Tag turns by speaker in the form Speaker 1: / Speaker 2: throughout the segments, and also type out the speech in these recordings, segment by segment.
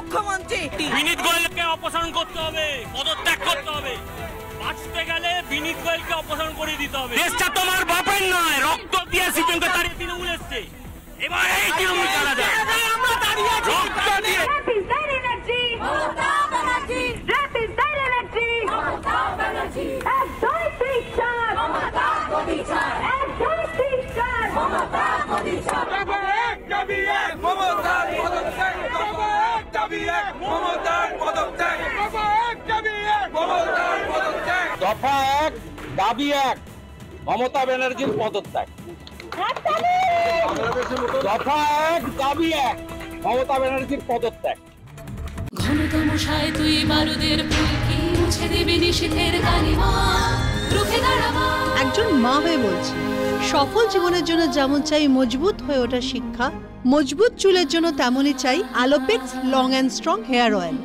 Speaker 1: মুখ্যমন্ত্রী।
Speaker 2: বিনীত গোয়েলকে অপসারণ করতে হবে, পদত্যাগ করতে হবে। বাঁচতে গেলে বিনীত গোয়েলকে অপসারণ করে দিতে হবে। দেশটা তোমার বাপের নয়, রক্ত দিয়ে সিপিএমকে তাড়িয়ে তৃণমূল এসছে। এবার এই তৃণমূল তারা যায়, আমরা দাঁড়িয়ে আছি রক্ত দিয়ে।
Speaker 3: দফা এক দাবি এক, মমতা ব্যানার্জির পদত্যাগ। দফা এক দাবি এক, মমতা ব্যানার্জির পদত্যাগ।
Speaker 4: ঘনতমশায় তুই বারুদের ফুলকি মুছে দেবে নিষেধের কালিমা, রুখে দাঁড়াবা।
Speaker 5: একজন মা হয়ে বলছি, সফল জীবনের জন্য যেমন চাই মজবুত হয়ে ওঠা শিক্ষা, মজবুত চুলের জন্য তেমনই চাই Alopex long and strong hair oil.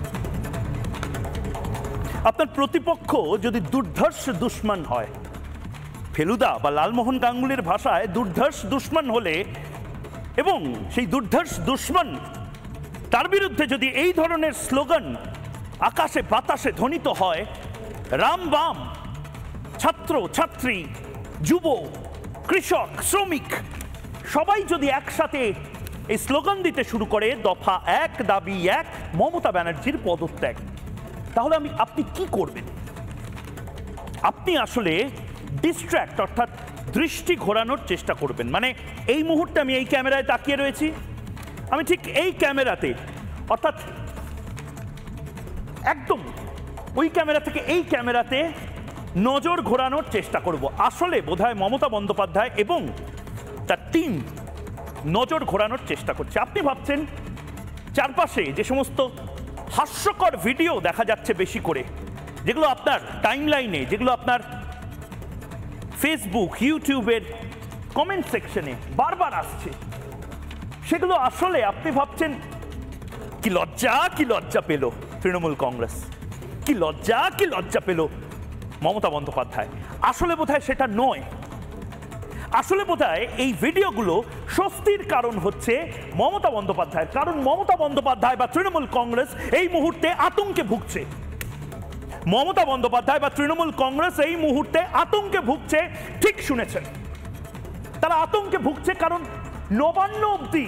Speaker 6: আপনার প্রতিপক্ষ যদি দুর্ধর্ষ দুশ্মন হয়, ফেলুদা বা লালমোহন গাঙ্গুলির ভাষায় দুর্ধর্ষ দুশ্মন হলে, এবং সেই দুর্ধর্ষ দুশ্মন তার বিরুদ্ধে যদি এই ধরনের স্লোগান আকাশে বাতাসে ধ্বনিত হয়, রাম বাম, ছাত্র ছাত্রী, যুব, কৃষক, শ্রমিক সবাই যদি একসাথে এই স্লোগান দিতে শুরু করে দফা এক দাবি এক, মমতা ব্যানার্জির পদত্যাগ, তাহলে আপনি কি করবেন? আপনি আসলে ডিস্ট্র্যাক্ট অর্থাৎ দৃষ্টি ঘোরানোর চেষ্টা করবেন। মানে এই মুহূর্তে আমি এই ক্যামেরায় তাকিয়ে রয়েছি, আমি ঠিক এই ক্যামেরাতে অর্থাৎ একদম ওই ক্যামেরা থেকে এই ক্যামেরাতে নজর ঘোরানোর চেষ্টা করব। আসলে বোধহয় মমতা বন্দ্যোপাধ্যায় এবং তার টিম নজর ঘোরানোর চেষ্টা করছে। আপনি ভাবছেন চারপাশে যে সমস্ত হাস্যকর ভিডিও দেখা যাচ্ছে বেশি করে, যেগুলো আপনার টাইমলাইনে, যেগুলো আপনার ফেসবুক ইউটিউবের কমেন্ট সেকশনে বারবার আসছে, সেগুলো আসলে আপনি ভাবছেন কি লজ্জা পেল তৃণমূল কংগ্রেস, কি লজ্জা পেল মমতা বন্দ্যোপাধ্যায়। আসলে বোধহয় সেটা নয়। আসলে বোধহয় এই ভিডিওগুলো স্বস্তির কারণ হচ্ছে মমতা বন্দ্যোপাধ্যায়, কারণ মমতা বন্দ্যোপাধ্যায় বা তৃণমূল কংগ্রেস এই মুহূর্তে আতঙ্কে ভুগছে। মমতা বন্দ্যোপাধ্যায় বা তৃণমূল কংগ্রেস এই মুহূর্তে আতঙ্কে ভুগছে। ঠিক শুনেছেন, তারা আতঙ্কে ভুগছে কারণ নবান্ন অবধি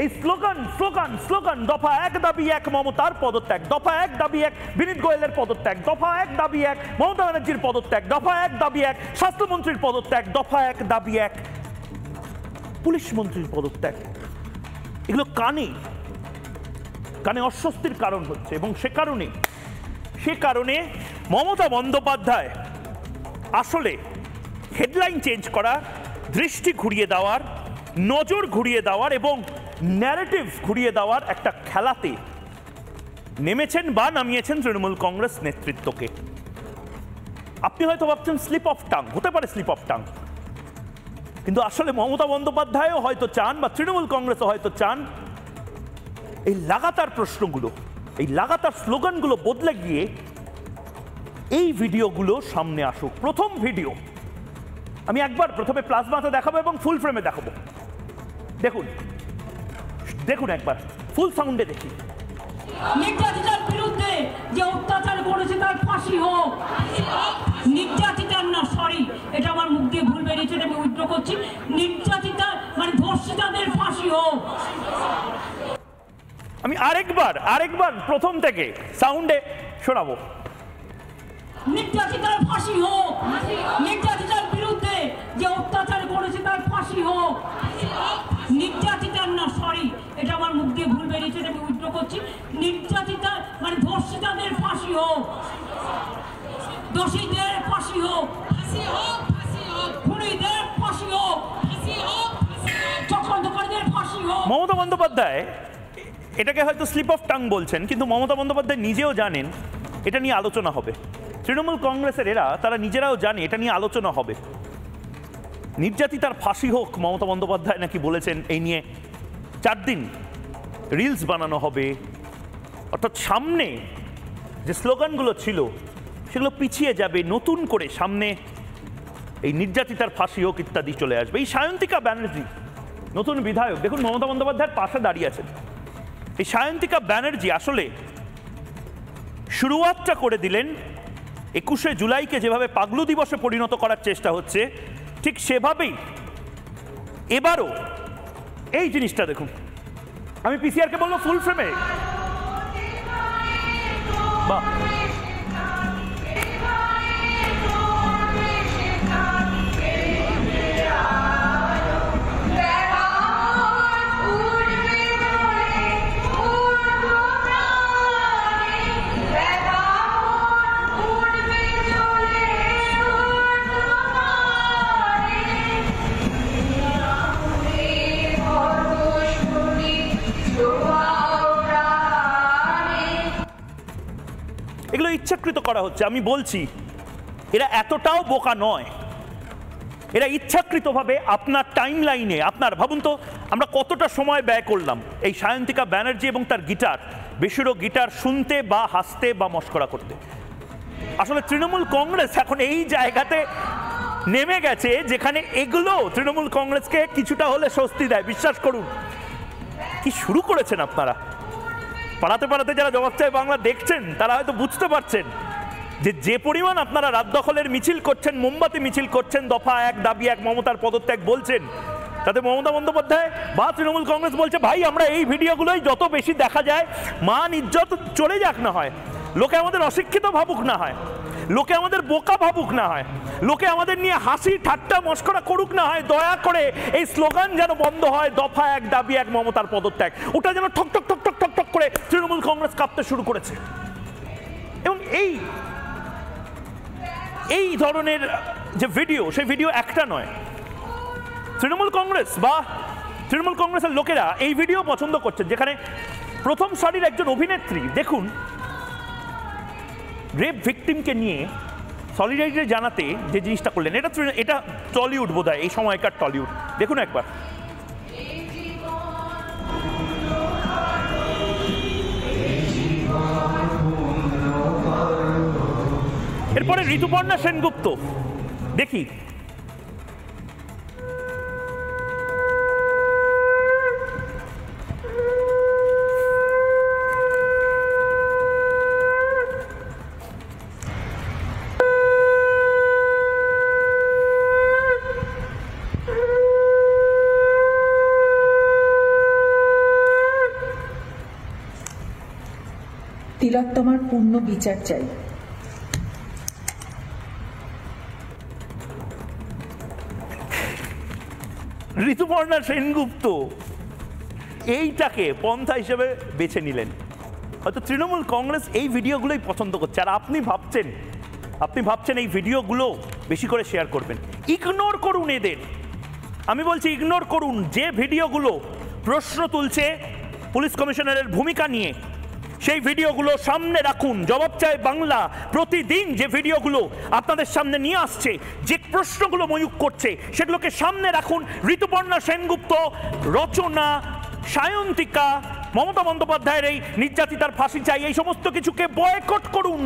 Speaker 6: এই স্লোগান দফা এক দাবি এক মমতার পদত্যাগ, দফা এক দাবি এক বিনীত গোয়েলের পদত্যাগ, দফা এক দাবি এক মমতা ব্যানার্জির পদত্যাগ, দফা এক দাবি এক স্বাস্থ্যমন্ত্রীর পদত্যাগ, দফা এক দাবি এক পুলিশ মন্ত্রীর পদত্যাগ, এগুলো কানে অস্বস্তির কারণ হচ্ছে। এবং সে কারণে মমতা বন্দ্যোপাধ্যায় আসলে হেডলাইন চেঞ্জ করা, দৃষ্টি ঘুরিয়ে দেওয়ার, নজর ঘুরিয়ে দেওয়ার এবং ন্যারেটিভ ঘুরিয়ে দেওয়ার একটা খেলাতে নেমেছেন বা নামিয়েছেন তৃণমূল কংগ্রেস নেতৃত্বকে। আপনি হয়তো ভাবছেন স্লিপ অফ টাং, হতে পারে স্লিপ অফ টাং, কিন্তু আসলে মমতা বন্দ্যোপাধ্যায়ও হয়তো চান বা তৃণমূল কংগ্রেসও হয়তো চান এই লাগাতার প্রশ্নগুলো, এই লাগাতার স্লোগানগুলো বদলে গিয়ে এই ভিডিওগুলো সামনে আসুক। প্রথম ভিডিও আমি একবার প্রথমে প্লাজমাতে দেখাবো এবং ফুল ফ্রেমে দেখাবো। দেখুন একবার ফুল সাউন্ডে দেখি।
Speaker 7: নির্যাতিতার বিরুদ্ধে যে অত্যাচার করেছে তার ফাঁসি হোক। নির্যাতিতার না, সরি, এটা আমার মুখ দিয়ে ভুল বেরিয়েছে, আমি উইথড্র করছি। নির্যাতিতা মানে ধর্ষিতাদের ফাঁসি হোক।
Speaker 6: আমি আরেকবার প্রথম থেকে সাউন্ডে শোনাবো।
Speaker 7: নির্যাতিতার ফাঁসি হোক। নির্যাতিতার বিরুদ্ধে যে অত্যাচার করেছে তার ফাঁসি হোক। নির্যাতিতার না, সরি, এটা আমার মুখ দিয়ে ভুল বেরিয়েছে, আমি উইথড্র করছি। নির্যাতিতা মানে ধর্ষিতাদের ফাঁসি হোক, দোষীদের ফাঁসি হোক, খুনিদের ফাঁসি হোক, চক্রান্তকারীদের ফাঁসি হোক।
Speaker 6: মমতা বন্দ্যোপাধ্যায় এটাকে হয়তো স্লিপ অফ টাং বলছেন, কিন্তু মমতা বন্দ্যোপাধ্যায় নিজেও জানেন এটা নিয়ে আলোচনা হবে। তৃণমূল কংগ্রেসের তারা নিজেরাও জানে এটা নিয়ে আলোচনা হবে। নির্যাতিতার ফাঁসি হোক মমতা বন্দ্যোপাধ্যায় নাকি বলেছেন, এই নিয়ে 4 দিন রিলস বানানো হবে, অর্থাৎ সামনে যে স্লোগানগুলো ছিল সেগুলো পিছিয়ে যাবে, নতুন করে সামনে এই নির্যাতিতার ফাঁসি হোক ইত্যাদি চলে আসবে। এই সায়ন্তিকা ব্যানার্জি নতুন বিধায়ক, দেখুন মমতা বন্দ্যোপাধ্যায়ের পাশে দাঁড়িয়ে আছেন, এই সায়ন্তিকা ব্যানার্জি আসলে শুরুয়াতটা করে দিলেন 21শে জুলাইকে যেভাবে পাগলু দিবসে পরিণত করার চেষ্টা হচ্ছে, ঠিক সেভাবেই এবারও এই জিনিসটা দেখুন। আমি পিসিআরকে বলবো ফুল ফ্রেমে, বাহ, এগুলো ইচ্ছাকৃত করা হচ্ছে। আমি বলছি এরা এতটাও বোকা নয়, এরা ইচ্ছাকৃতভাবে আপনার টাইম লাইনে, আপনার ভাবুন তো আমরা কতটা সময় ব্যয় করলাম এই সায়ন্তিকা ব্যানার্জি এবং তার গিটার, বেসুরো গিটার শুনতে বা হাসতে বা মস্করা করতে। আসলে তৃণমূল কংগ্রেস এখন এই জায়গাতে নেমে গেছে যেখানে এগুলো তৃণমূল কংগ্রেসকে কিছুটা হলে স্বস্তি দেয়। বিশ্বাস করুন, কি শুরু করেছেন আপনারা। পাড়াতে পাড়াতে যারা জবাব চায় বাংলা দেখছেন তারা হয়তো বুঝতে পারছেন যে পরিমাণ আপনারা রাত দখলের মিছিল করছেন, মোমবাতি মিছিল করছেন, দফা 1 দাবি 1 মমতার পদত্যাগ বলছেন, তাতে মমতা বন্দ্যোপাধ্যায় বা তৃণমূল কংগ্রেস বলছে ভাই আমরা এই ভিডিওগুলোই যত বেশি দেখা যায় মান ইজ্জত চলে যাক না হয়, লোকে আমাদের অশিক্ষিত ভাবুক না হয়, লোকে আমাদের বোকা ভাবুক না হয়, লোকে আমাদের নিয়ে হাসি ঠাট্টা মস্করা করুক না হয়, দয়া করে এই স্লোগান যেন বন্ধ হয়, দফা 1 দাবি 1 মমতার পদত্যাগ, ওটা যেন ঠক ঠক ঠক ঠক ঠক ঠক করে তৃণমূল কংগ্রেস কাঁপতে শুরু করেছে। এবং এই ধরনের যে ভিডিও, সেই ভিডিও একটা নয়। তৃণমূল কংগ্রেস বা তৃণমূল কংগ্রেসের লোকেরা এই ভিডিও পছন্দ করছেন যেখানে প্রথম সারির একজন অভিনেত্রী দেখুন রেপ ভিকটিমকে নিয়ে সলিডারিটি জানাতে যে জিনিসটা করলেন, এটা টলিউড বোধহয়, এই সময়কার টলিউড। দেখুন একবার। এরপরে ঋতুপর্ণা সেনগুপ্ত, দেখি
Speaker 1: তিলোত্তমার পূর্ণ বিচার চাই।
Speaker 6: ঋতুপর্ণা সেনগুপ্ত এইটাকে পন্থা হিসেবে বেছে নিলেন। হয়তো তৃণমূল কংগ্রেস এই ভিডিওগুলোই পছন্দ করছে, আর আপনি ভাবছেন এই ভিডিওগুলো বেশি করে শেয়ার করবেন। ইগনোর করুন এদের, আমি বলছি ইগনোর করুন। যে ভিডিওগুলো প্রশ্ন তুলছে পুলিশ কমিশনারের ভূমিকা নিয়ে, সেই ভিডিওগুলো সামনে রাখুন। জবাব চায় বাংলা প্রতিদিন যে ভিডিওগুলো আপনাদের সামনে নিয়ে আসছে, যে প্রশ্নগুলো ময়ূক করছে, সেগুলোকে সামনে রাখুন। ঋতুপর্ণা সেনগুপ্ত, রচনা, সায়ন্তিকা, মমতা বন্দ্যোপাধ্যায়ের এই নির্যাতিতার ফাঁসি চাই, এই সমস্ত কিছুকে বয়কট করুন।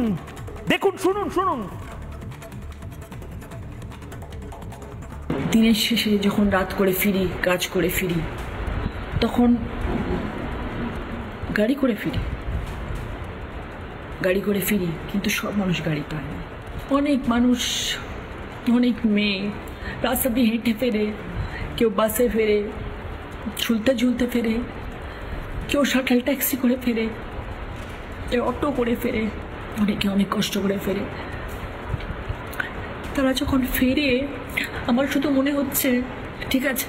Speaker 6: দেখুন, শুনুন।
Speaker 8: দিনের শেষে যখন রাত করে ফিরি, কাজ করে ফিরি, তখন গাড়ি করে ফিরি, কিন্তু সব মানুষ গাড়ি পায় না। অনেক মানুষ, অনেক মেয়ে রাস্তা দিয়ে হেঁটে ফেরে, কেউ বাসে ফেরে, ঝুলতে ফেরে, কেউ শাটল ট্যাক্সি করে ফেরে, কেউ অটো করে ফেরে, অনেকে অনেক কষ্ট করে ফেরে। তারা যখন ফেরে আমার শুধু মনে হচ্ছে ঠিক আছে,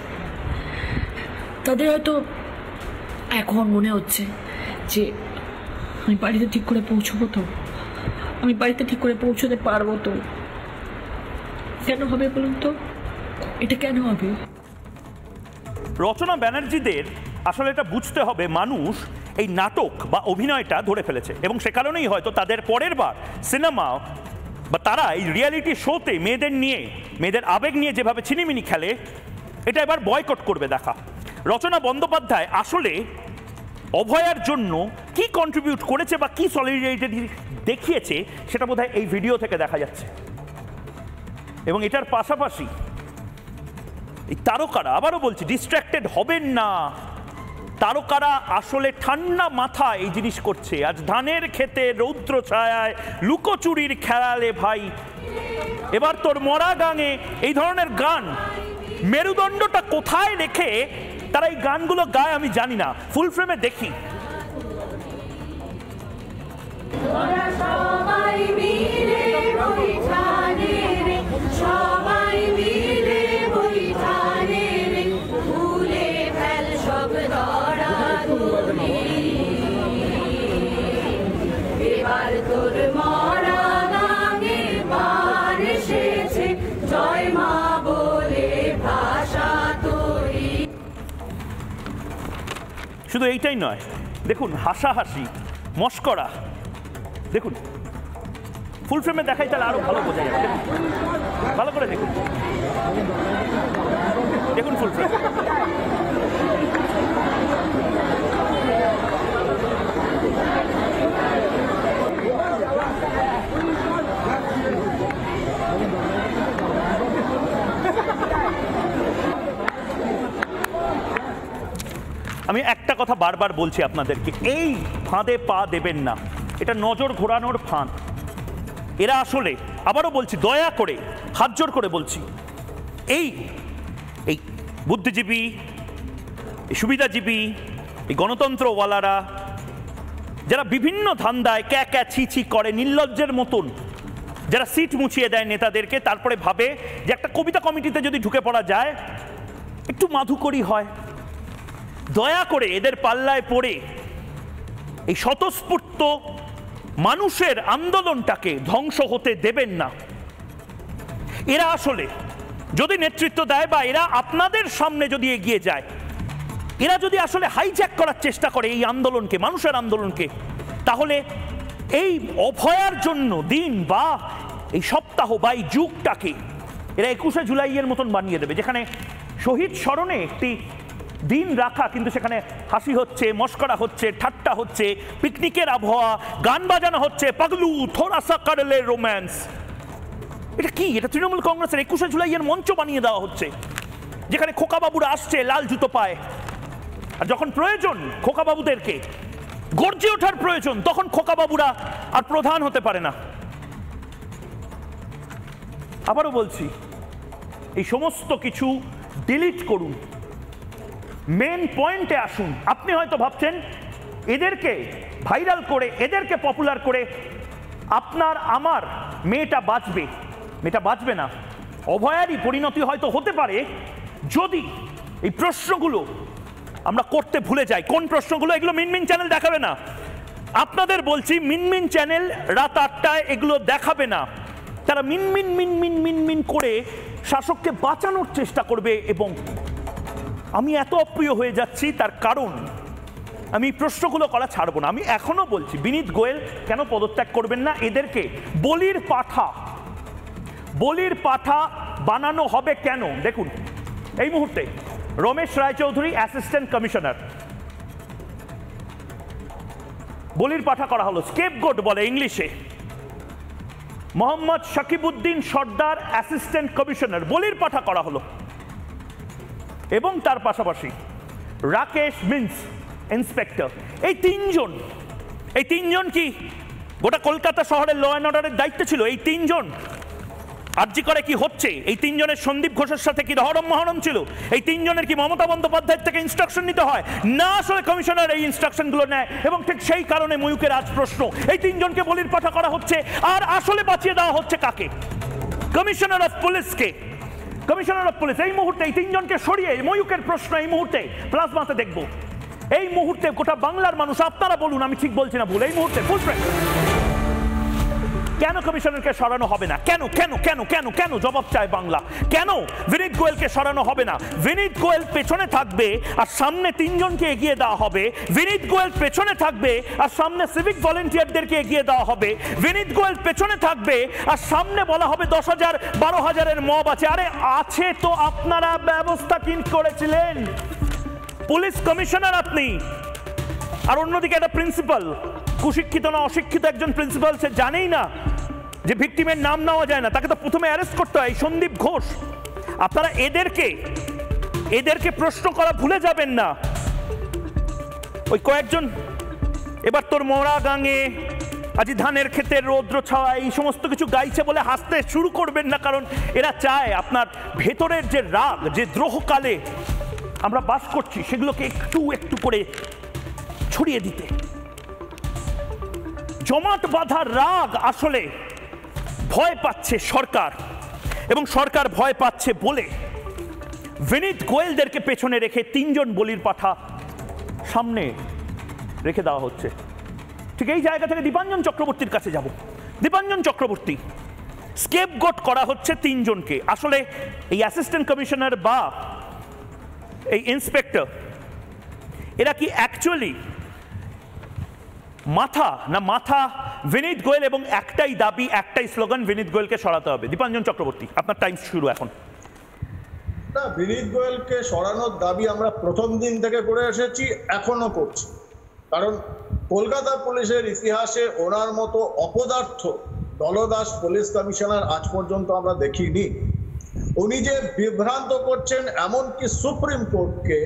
Speaker 8: তাদের হয়তো এখন মনে হচ্ছে যে আমি বাড়িতে ঠিক করে পৌঁছবো তো, আমি বাড়িতে ঠিক করে পৌঁছতে পারবো তো। কেন হবে বলুন তো, এটা কেন হবে?
Speaker 6: রচনা ব্যানার্জিদের আসলে এটা বুঝতে হবে, মানুষ এই নাটক বা অভিনয়টা ধরে ফেলেছে, এবং সে কারণেই হয়তো তাদের পরের বার সিনেমা বা তারা এই রিয়ালিটি শোতে মেয়েদের আবেগ নিয়ে যেভাবে ছিনিমিনি খেলে, এটা এবার বয়কট করবে দেখা। রচনা বন্দ্যোপাধ্যায় আসলে অভয়ার জন্য কি কন্ট্রিবিউট করেছে বা কি সলিডারিটি দেখিয়েছে সেটা বোধহয় এই ভিডিও থেকে দেখা যাচ্ছে। এবং এটার পাশাপাশি এই তারকারা, আবারও বলছি, ডিস্ট্র্যাক্টেড হবেন না। তারকারা আসলে ঠান্ডা মাথায় এই জিনিস করছে। আজ ধানের ক্ষেতে রৌদ্র ছায়ায় লুকোচুরির খেলালে ভাই, এবার তোর মরা গাঙে, এই ধরনের গান মেরুদণ্ডটা কোথায় রেখে তারা এই গানগুলো গায় আমি জানি না। ফুল ফ্রেমে দেখি শুধু এইটাই নয়, দেখুন হাসাহাসি, মস্করা, দেখুন ফুল ফ্রেমে দেখাই তাহলে আরো ভালো বোঝা যাবে। ভালো করে দেখুন, দেখুন ফুল ফ্রেম। আমি একটা কথা বারবার বলছি আপনাদেরকে, এই ফাঁদে পা দেবেন না। এটা নজর ঘোরানোর ফাঁদ। এরা আসলে, আবারও বলছি, দয়া করে হাত জোর করে বলছি, এই এই বুদ্ধিজীবী, এই সুবিধাজীবী, এই গণতন্ত্রওয়ালারা যারা বিভিন্ন ধান্দায় ক্যা ক্যা ছি ছি করে নির্লজ্জের মতন, যারা সিট মুছিয়ে দেয় নেতাদেরকে, তারপরে ভাবে যে একটা কবিতা কমিটিতে যদি ঢুকে পড়া যায় একটু মাধুকরী হয়, দয়া করে এদের পাল্লায় পড়ে এই স্বতঃস্ফূর্ত মানুষের আন্দোলনটাকে ধ্বংস হতে দেবেন না। এরা আসলে যদি নেতৃত্ব দেয় বা এরা আপনাদের সামনে যদি এগিয়ে যায়, এরা যদি আসলে হাইজ্যাক করার চেষ্টা করে এই আন্দোলনকে, মানুষের আন্দোলনকে, তাহলে এই অভয়ার জন্য দিন বা এই সপ্তাহ বা এই যুগটাকে এরা 21শে জুলাইয়ের মতন বানিয়ে দেবে, যেখানে শহীদ স্মরণে একটি দিন রাখা, কিন্তু সেখানে হাসি হচ্ছে, মস্করা হচ্ছে, ঠাট্টা হচ্ছে, পিকনিকের আবহাওয়া, গান বাজানো হচ্ছে, পাগলু থোড়া সা কর লে রোম্যান্স। এটা কি? এটা তৃণমূল কংগ্রেসের 21শে জুলাইয়ের মঞ্চ বানিয়ে দেওয়া হচ্ছে, যেখানে খোকাবাবুরা আসছে লাল জুতো পায়, আর যখন প্রয়োজন খোকাবাবুদেরকে গর্জে ওঠার প্রয়োজন, তখন খোকাবাবুরা আর প্রধান হতে পারে না। আবারও বলছি, এই সমস্ত কিছু ডিলিট করুন, মেন পয়েন্টে আসুন। আপনি হয়তো ভাবছেন এদেরকে ভাইরাল করে, এদেরকে পপুলার করে আপনার আমার মেয়েটা বাঁচবে। মেয়েটা বাঁচবে না। অভয়ারই পরিণতি হয়তো হতে পারে যদি এই প্রশ্নগুলো আমরা করতে ভুলে যাই। কোন প্রশ্নগুলো? এগুলো মিনমিন চ্যানেল দেখাবে না। আপনাদের বলছি, মিনমিন চ্যানেল রাত 8টায় এগুলো দেখাবে না। তারা মিনমিন মিনমিন মিনমিন করে শাসককে বাঁচানোর চেষ্টা করবে, এবং আমি এত অপ্রিয় হয়ে যাচ্ছি তার কারণ আমি প্রশ্নগুলো করা ছাড়বো না। আমি এখনো বলছি, বিনীত গোয়েল কেন পদত্যাগ করবেন না? এদেরকে বলির পাঠা বানানো হবে কেন? দেখুন, এই মুহূর্তে রমেশ রায়চৌধুরী অ্যাসিস্ট্যান্ট কমিশনার, বলির পাঠা করা হলো, স্কেপগোট বলে ইংলিশে। মোহাম্মদ শাকিবউদ্দিন সর্দার অ্যাসিস্ট্যান্ট কমিশনার, বলির পাঠা করা হলো। এবং তার পাশাপাশি রাকেশ মিন্স ইন্সপেক্টর। এই তিনজন কি গোটা কলকাতা শহরের ল অ্যান্ড অর্ডারের দায়িত্ব ছিল? এই তিনজন আরজি করে কি হচ্ছে, এই তিনজনের সন্দীপ ঘোষের সাথে কি রহরম মহরম ছিল? এই তিনজনের কি মমতা বন্দ্যোপাধ্যায়ের থেকে ইনস্ট্রাকশন নিতে হয়? না, আসলে কমিশনার এই ইনস্ট্রাকশনগুলো নেয়, এবং ঠিক সেই কারণে ময়ূকের আজ প্রশ্ন, এই তিনজনকে বলির পাঠা করা হচ্ছে। আর আসলে বাঁচিয়ে দেওয়া হচ্ছে কাকে? কমিশনার অফ পুলিশকে। কমিশনার অফ পুলিশ এই মুহূর্তে এই তিনজনকে সরিয়ে ময়ূকের প্রশ্ন এই মুহূর্তে প্লাজমাতে দেখবো। এই মুহূর্তে গোটা বাংলার মানুষ, আপনারা বলুন আমি ঠিক বলছি না ভুল, এই মুহূর্তে ফুল ফ্রেম, কেন কমিশনারকে সরানো হবে না? কেন কেন কেন কেন কেন জবাব চায় বাংলা। কেন বিনীত গোয়েলকে সরানো হবে না? বিনীত গোয়েল পেছনে থাকবে আর সামনে তিনজনকে এগিয়ে দেওয়া হবে। বিনীত গোয়েল পেছনে থাকবে আর সামনে সিভিক ভলেন্টিয়ারদেরকে এগিয়ে দেওয়া হবে। বিনীত গোয়েল পেছনে থাকবে আর সামনে বলা হবে 10,000 12,000-এর মব আছে। আরে আছে তো, আপনারা ব্যবস্থা কি করেছিলেন? পুলিশ কমিশনার আপনি, আর অন্যদিকে একটা প্রিন্সিপাল, কুশিক্ষিত না অশিক্ষিত একজন প্রিন্সিপাল, সে জানেই না যে ভিকটিমের নাম নেওয়া যায় না, তাকে তো প্রথমে অ্যারেস্ট করতে হয়। সন্দীপ ঘোষ, আপনারা এদেরকে প্রশ্ন করা ভুলে যাবেন না। ওই কয়েকজন এবার তোর মরা গাঙে আজ ধানের ক্ষেতের রৌদ্র ছাওয়া এই সমস্ত কিছু গাইছে বলে হাসতে শুরু করবেন না, কারণ এরা চায় আপনার ভেতরের যে রাগ, যে দ্রোহকালে আমরা বাস করছি সেগুলোকে একটু একটু করে ছড়িয়ে দিতে। জমাট বাঁধা রাগ আসলে ভয় পাচ্ছে সরকার, এবং সরকার ভয় পাচ্ছে বলে বিনীত গোয়েলদেরকে পেছনে রেখে 3 জন বলির পাঠা সামনে রেখে দেওয়া হচ্ছে। ঠিক এই জায়গা থেকে দীপাঞ্জন চক্রবর্তীর কাছে যাব। দীপাঞ্জন চক্রবর্তী, স্কেপগোট করা হচ্ছে 3 জনকে। আসলে এই অ্যাসিস্ট্যান্ট কমিশনার বা এই ইন্সপেক্টর এরা কি অ্যাকচুয়ালি মাথা না মাথা বিনীত গোয়েল, এবং একটাই দাবি, একটাই স্লোগান, বিনীত গোয়েলকে সরাতে হবে। দীপাঞ্জন চক্রবর্তী, আপনার টাইম শুরু এখন।
Speaker 9: না, বিনীত গোয়েলকে সরানোর দাবি আমরা প্রথম দিন থেকে করে এসেছি, এখনো করছি। কারণ কলকাতা পুলিশের ইতিহাসে ওনার মতো অপদার্থ দলদাস পুলিশ কমিশনার আজ পর্যন্ত আমরা দেখিনি। উনি যে বিভ্রান্ত করছেন, এমনকি সুপ্রিম কোর্টকে,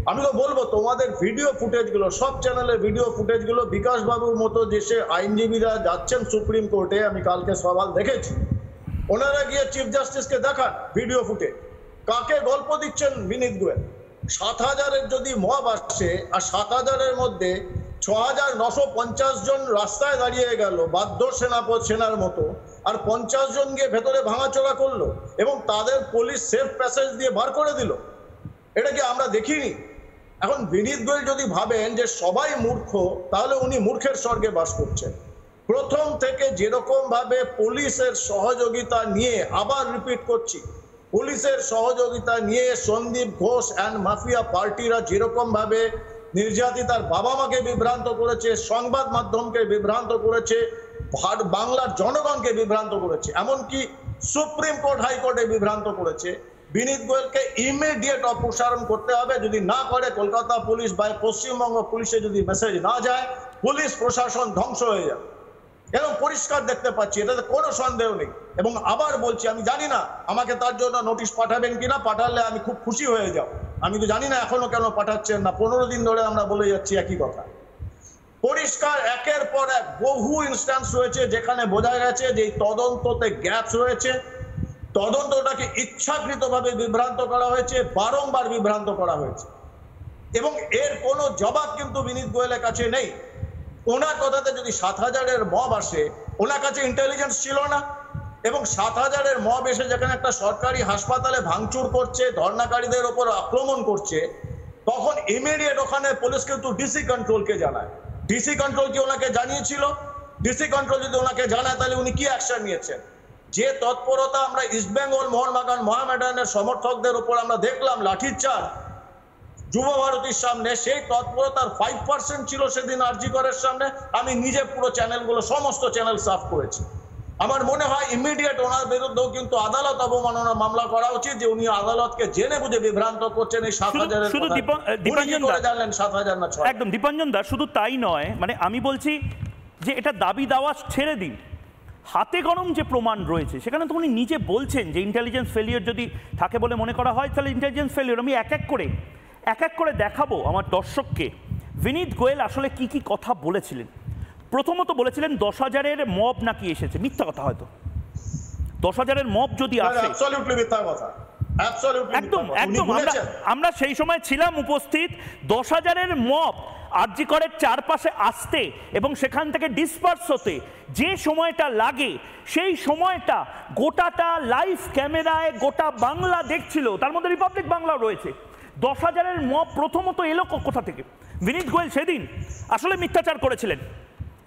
Speaker 9: আমি তো বলবো তোমাদের ভিডিও ফুটেজগুলো, সব চ্যানেলের ভিডিও ফুটেজগুলো, বিকাশ বাবুর মতো যে সে আইনজীবীরা যাচ্ছেন সুপ্রিম কোর্টে, আমি কালকে সওয়াল দেখেছি, ওনারা গিয়ে চিফ জাস্টিসকে দেখান ভিডিও ফুটেজ। কাকে গল্প দিচ্ছেন বিনীত গোয়েল? ৭,০০০-এর যদি মব আসছে আর ৭,০০০-এর মধ্যে ৬,৯৫০ জন রাস্তায় দাঁড়িয়ে গেল বাধ্য সেনার মতো, আর ৫০ জন গিয়ে ভেতরে ভাঙাচোরা করলো এবং তাদের পুলিশ সেফ প্যাসেজ দিয়ে বার করে দিল, এটা কি আমরা দেখিনি? এখন বিনীত গোয়েল যদি ভাবেন যে সবাই মূর্খ, তাহলে উনি মূর্খের স্বর্গে বাস করছেন। প্রথম থেকে যেরকম ভাবে পুলিশের সহযোগিতা নিয়ে, আবার রিপিট করছি, পুলিশের সহযোগিতা নিয়ে সন্দীপ ঘোষ অ্যান্ড মাফিয়া পার্টিরা যেরকম ভাবে নির্যাতিতার বাবা মাকে বিভ্রান্ত করেছে, সংবাদ মাধ্যমকে বিভ্রান্ত করেছে, বাংলার জনগণকে বিভ্রান্ত করেছে, এমনকি সুপ্রিম কোর্ট হাইকোর্টে বিভ্রান্ত করেছে, বিনীত গোয়েলকে ইমিডিয়েট অপসারণ করতে হবে। যদি না করে কলকাতা পুলিশ বা পশ্চিমবঙ্গ পুলিশে যদি মেসেজ না যায়, পুলিশ প্রশাসন ধ্বংস হয়ে যাবে। এবং পরিষ্কার দেখতে পাচ্ছি, এটাতে কোনো সন্দেহ নেই। এবং আবার বলছি, আমি জানি না আমাকে তার জন্য নোটিশ পাঠাবেন কিনা, পাঠালে আমি খুব খুশি হয়ে যাব। আমি তো জানি না এখনো কেন পাঠাচ্ছেন না, 15 দিন ধরে আমরা বলে যাচ্ছি একই কথা। পরিষ্কার একের পর এক বহু ইনস্ট্যান্স রয়েছে যেখানে বোঝা গেছে যে এই তদন্ততে গ্যাপস রয়েছে, তদন্তটাকে ইচ্ছাকৃতভাবে বিভ্রান্ত করা হয়েছে, বারংবার বিভ্রান্ত করা হয়েছে, এবং এর কোনো জবাব কিন্তু বিনীত গোয়েলের কাছে নেই। ওনার কথাতে যদি ৭,০০০-এর মব আসে, ওনার কাছে ইন্টেলিজেন্স ছিল না, এবং ৭,০০০-এর মব এসে যেখানে একটা সরকারি হাসপাতালে ভাঙচুর করছে, ধর্ণাকারীদের ওপর আক্রমণ করছে, তখন ইমিডিয়েট ওখানে পুলিশ কিন্তু ডিসি কন্ট্রোলকে জানায়। ডিসি কন্ট্রোল কি ওনাকে জানিয়েছিল? ডিসি কন্ট্রোল যদি ওনাকে জানায়, তাহলে উনি কি অ্যাকশন নিয়েছেন? যে তৎপরতা আমরা ইস্টবেঙ্গল মোহনবাগান মহামেডানের সমর্থকদের উপর আমরা দেখলাম, লাঠিচার্জ যুব ভারতীর সামনে, সেই তৎপরতার 5% ছিল সেদিন আরজি করের সামনে। আমি নিজে পুরো চ্যানেলগুলো, সমস্ত চ্যানেল সাফ করেছি। আমার মনে হয় ইমিডিয়েট ওনার বিরুদ্ধেও কিন্তু আদালত অবমাননা মামলা করা উচিত, যে উনি আদালতকে জেনে বুঝে বিভ্রান্ত করছেন। এই ৭,০০০-এর
Speaker 6: শুধু দীপাঞ্জন দা
Speaker 9: জানলেন ৭,০০০ না ৬,০০০?
Speaker 6: একদম দীপাঞ্জন দা, শুধু তাই নয়, মানে আমি বলছি যে এটা দাবি দাওয়া ছেড়ে দিন, হাতে গরম যে প্রমাণ রয়েছে সেখানে তো উনি নিজে বলছেন যে ইন্টেলিজেন্স ফেলিয়ার যদি থাকে বলে মনে করা হয়, তাহলে ইন্টেলিজেন্স ফেলিয়ার। আমি এক এক করে দেখাবো আমার দর্শককে বিনীত গোয়েল আসলে কি কি কথা বলেছিলেন। প্রথমত বলেছিলেন 10,000-এর মব নাকি এসেছে, মিথ্যা কথা। হয়তো 10,000-এর মব যদি আসে, একদম আমরা সেই সময় ছিলাম উপস্থিত। 10,000-এর মব আরজি করের চারপাশে আসতে এবং সেখান থেকে ডিসপার্স হতে যে সময়টা লাগে, সেই সময়টা গোটাটা লাইভ ক্যামেরায় গোটা বাংলা দেখছিল, তার মধ্যে রিপাবলিক বাংলাও রয়েছে। 10,000-এর মব প্রথমত এলো কোথা থেকে? বিনীত গোয়েল সেদিন আসলে মিথ্যাচার করেছিলেন,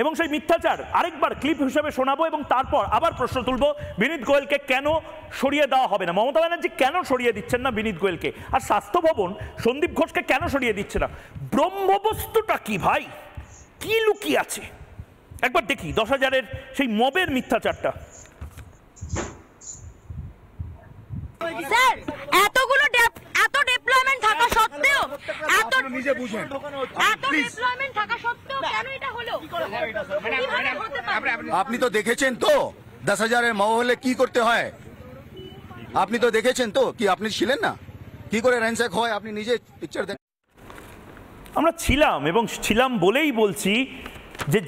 Speaker 6: এবং সেই মিথ্যাচার আরেকবার ক্লিপ হিসেবে শোনাবো, এবং তারপর আবার প্রশ্ন তুলবো বিনীত গোয়েলকে কেন সরিয়ে দেওয়া হবে না, মমতা ব্যানার্জি কেন সরিয়ে দিচ্ছেন না বিনীত গোয়েলকে, আর স্বাস্থ্য ভবন সন্দীপ ঘোষকে কেন সরিয়ে দিচ্ছে না। ব্রহ্মবস্তুটা কি ভাই, কি লুকিয়ে আছে একবার দেখি 10,000-এর সেই মবের মিথ্যাচারটা।
Speaker 10: স্যার, এতগুলো এত ডিপ্লয়মেন্ট থাকা সত্ত্বেও, এত নিজে বুঝেন, এত ডিপ্লয়মেন্ট থাকা সত্ত্বেও কেন এটা হলো?
Speaker 11: আপনি তো দেখেছেন তো 10,000-এর মব হলে কি করতে হয়, আপনি তো দেখেছেন তো, কি আপনি ছিলেন না কি করে র্যানস্যাক হয়, আপনি নিজে পিকচার দেখেন।
Speaker 6: আমরা ছিলাম, এবং ছিলাম বলেই বলছি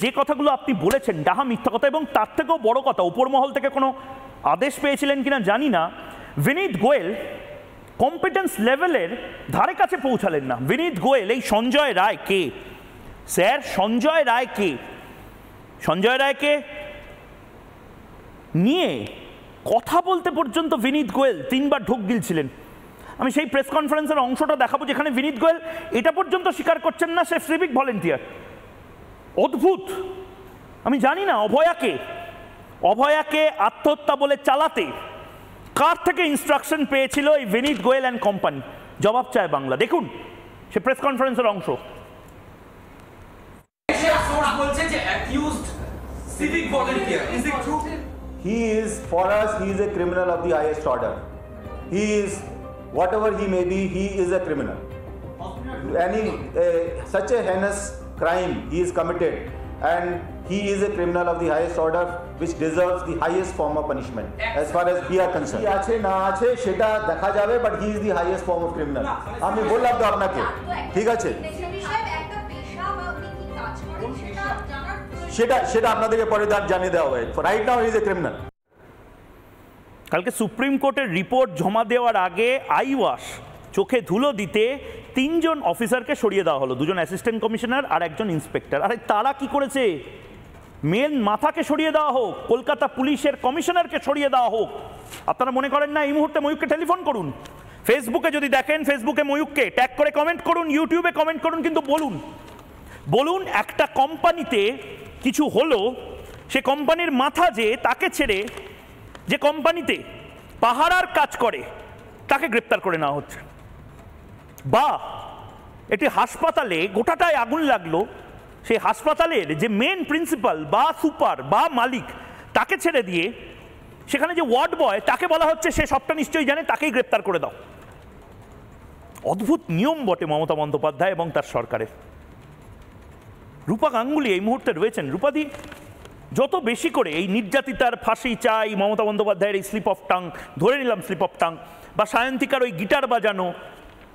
Speaker 6: যে কথাগুলো আপনি বলেছেন ডাহা মিথ্যা কথা। এবং তার থেকেও বড় কথা, উপর মহল থেকে কোনো আদেশ পেয়েছিলেন কিনা জানি না, বিনীত গোয়েল কম্পিটেন্স লেভেলের ধারে কাছে পৌঁছালেন না। বিনীত গোয়েল, এই সঞ্জয় রায় কে স্যার? সঞ্জয় রায় কে? সঞ্জয় রায়কে নিয়ে কথা বলতে পর্যন্ত বিনীত গোয়েল 3 বার ঢোক গিলছিলেন। আমি সেই প্রেস কনফারেন্সের অংশটা দেখাবো যেখানে বিনীত গোয়েল এটা পর্যন্ত স্বীকার করছেন না সে সিভিক ভলেন্টিয়ার। অদ্ভুত। আমি জানি না অভয়াকে আত্মহত্যা বলে চালাতে কার থেকে ইনস্ট্রাকশন পেয়েছিল এই বিনীত গোয়েল অ্যান্ড কোম্পানি। জবাব চায় বাংলা। দেখুন সে প্রেস কনফারেন্সের অংশ।
Speaker 12: He is, for us, he is a criminal of the highest order. He is, whatever he may be, he is a criminal. Such a heinous crime he is committed, and he is a criminal of the highest order, which deserves the highest form of punishment as far as we are concerned. আছে না আছে সেটা দেখা যাবে, but he is the highest form of criminal. আমি বললাম তো আপনাকে, ঠিক আছে? সেটা আপনাদেরকে পরে জানিয়ে দেওয়া হবে। Right now he is a criminal.
Speaker 6: কালকে সুপ্রিম কোর্টের রিপোর্ট জমা দেওয়ার আগে আইওয়াশ চোখে ধুলো দিতে 3 জন অফিসারকে সরিয়ে দেওয়া হলো, 2 জন অ্যাসিস্ট্যান্ট কমিশনার আর 1 জন ইন্সপেক্টর। আরে তারা কি করেছে? মেন মাথাকে সরিয়ে দেওয়া হোক, কলকাতা পুলিশের কমিশনারকে সরিয়ে দেওয়া হোক। আপনারা মনে করেন না এই মুহূর্তে ময়ূককে টেলিফোন করুন, ফেসবুকে যদি দেখেন ফেসবুকে ময়ূককে ট্যাগ করে কমেন্ট করুন, ইউটিউবে কমেন্ট করুন, কিন্তু বলুন একটা কোম্পানিতে কিছু হলো, সে কোম্পানির মাথা যে তাকে ছেড়ে যে কোম্পানিতে পাহারার কাজ করে তাকে গ্রেপ্তার করে নেওয়া হচ্ছে। বা একটি হাসপাতালে গোটাটায় আগুন লাগলো, সেই হাসপাতালের যে মেন প্রিন্সিপাল বা সুপার বা মালিক তাকে ছেড়ে দিয়ে সেখানে যে ওয়ার্ড বয় তাকে বলা হচ্ছে সে সবটা নিশ্চয়ই জানে, তাকেই গ্রেপ্তার করে দাও। অদ্ভুত নিয়ম বটে মমতা বন্দ্যোপাধ্যায় এবং তার সরকারের। রূপা গাঙ্গুলি এই মুহূর্তে রয়েছেন। রূপাদি, যত বেশি করে এই নির্যাতিতার ফাঁসি চাই, মমতা বন্দ্যোপাধ্যায়ের এই স্লিপ অফ টাং, ধরে নিলাম স্লিপ অফ টাং, বা সায়ন্তিকার ওই গিটার বাজানো,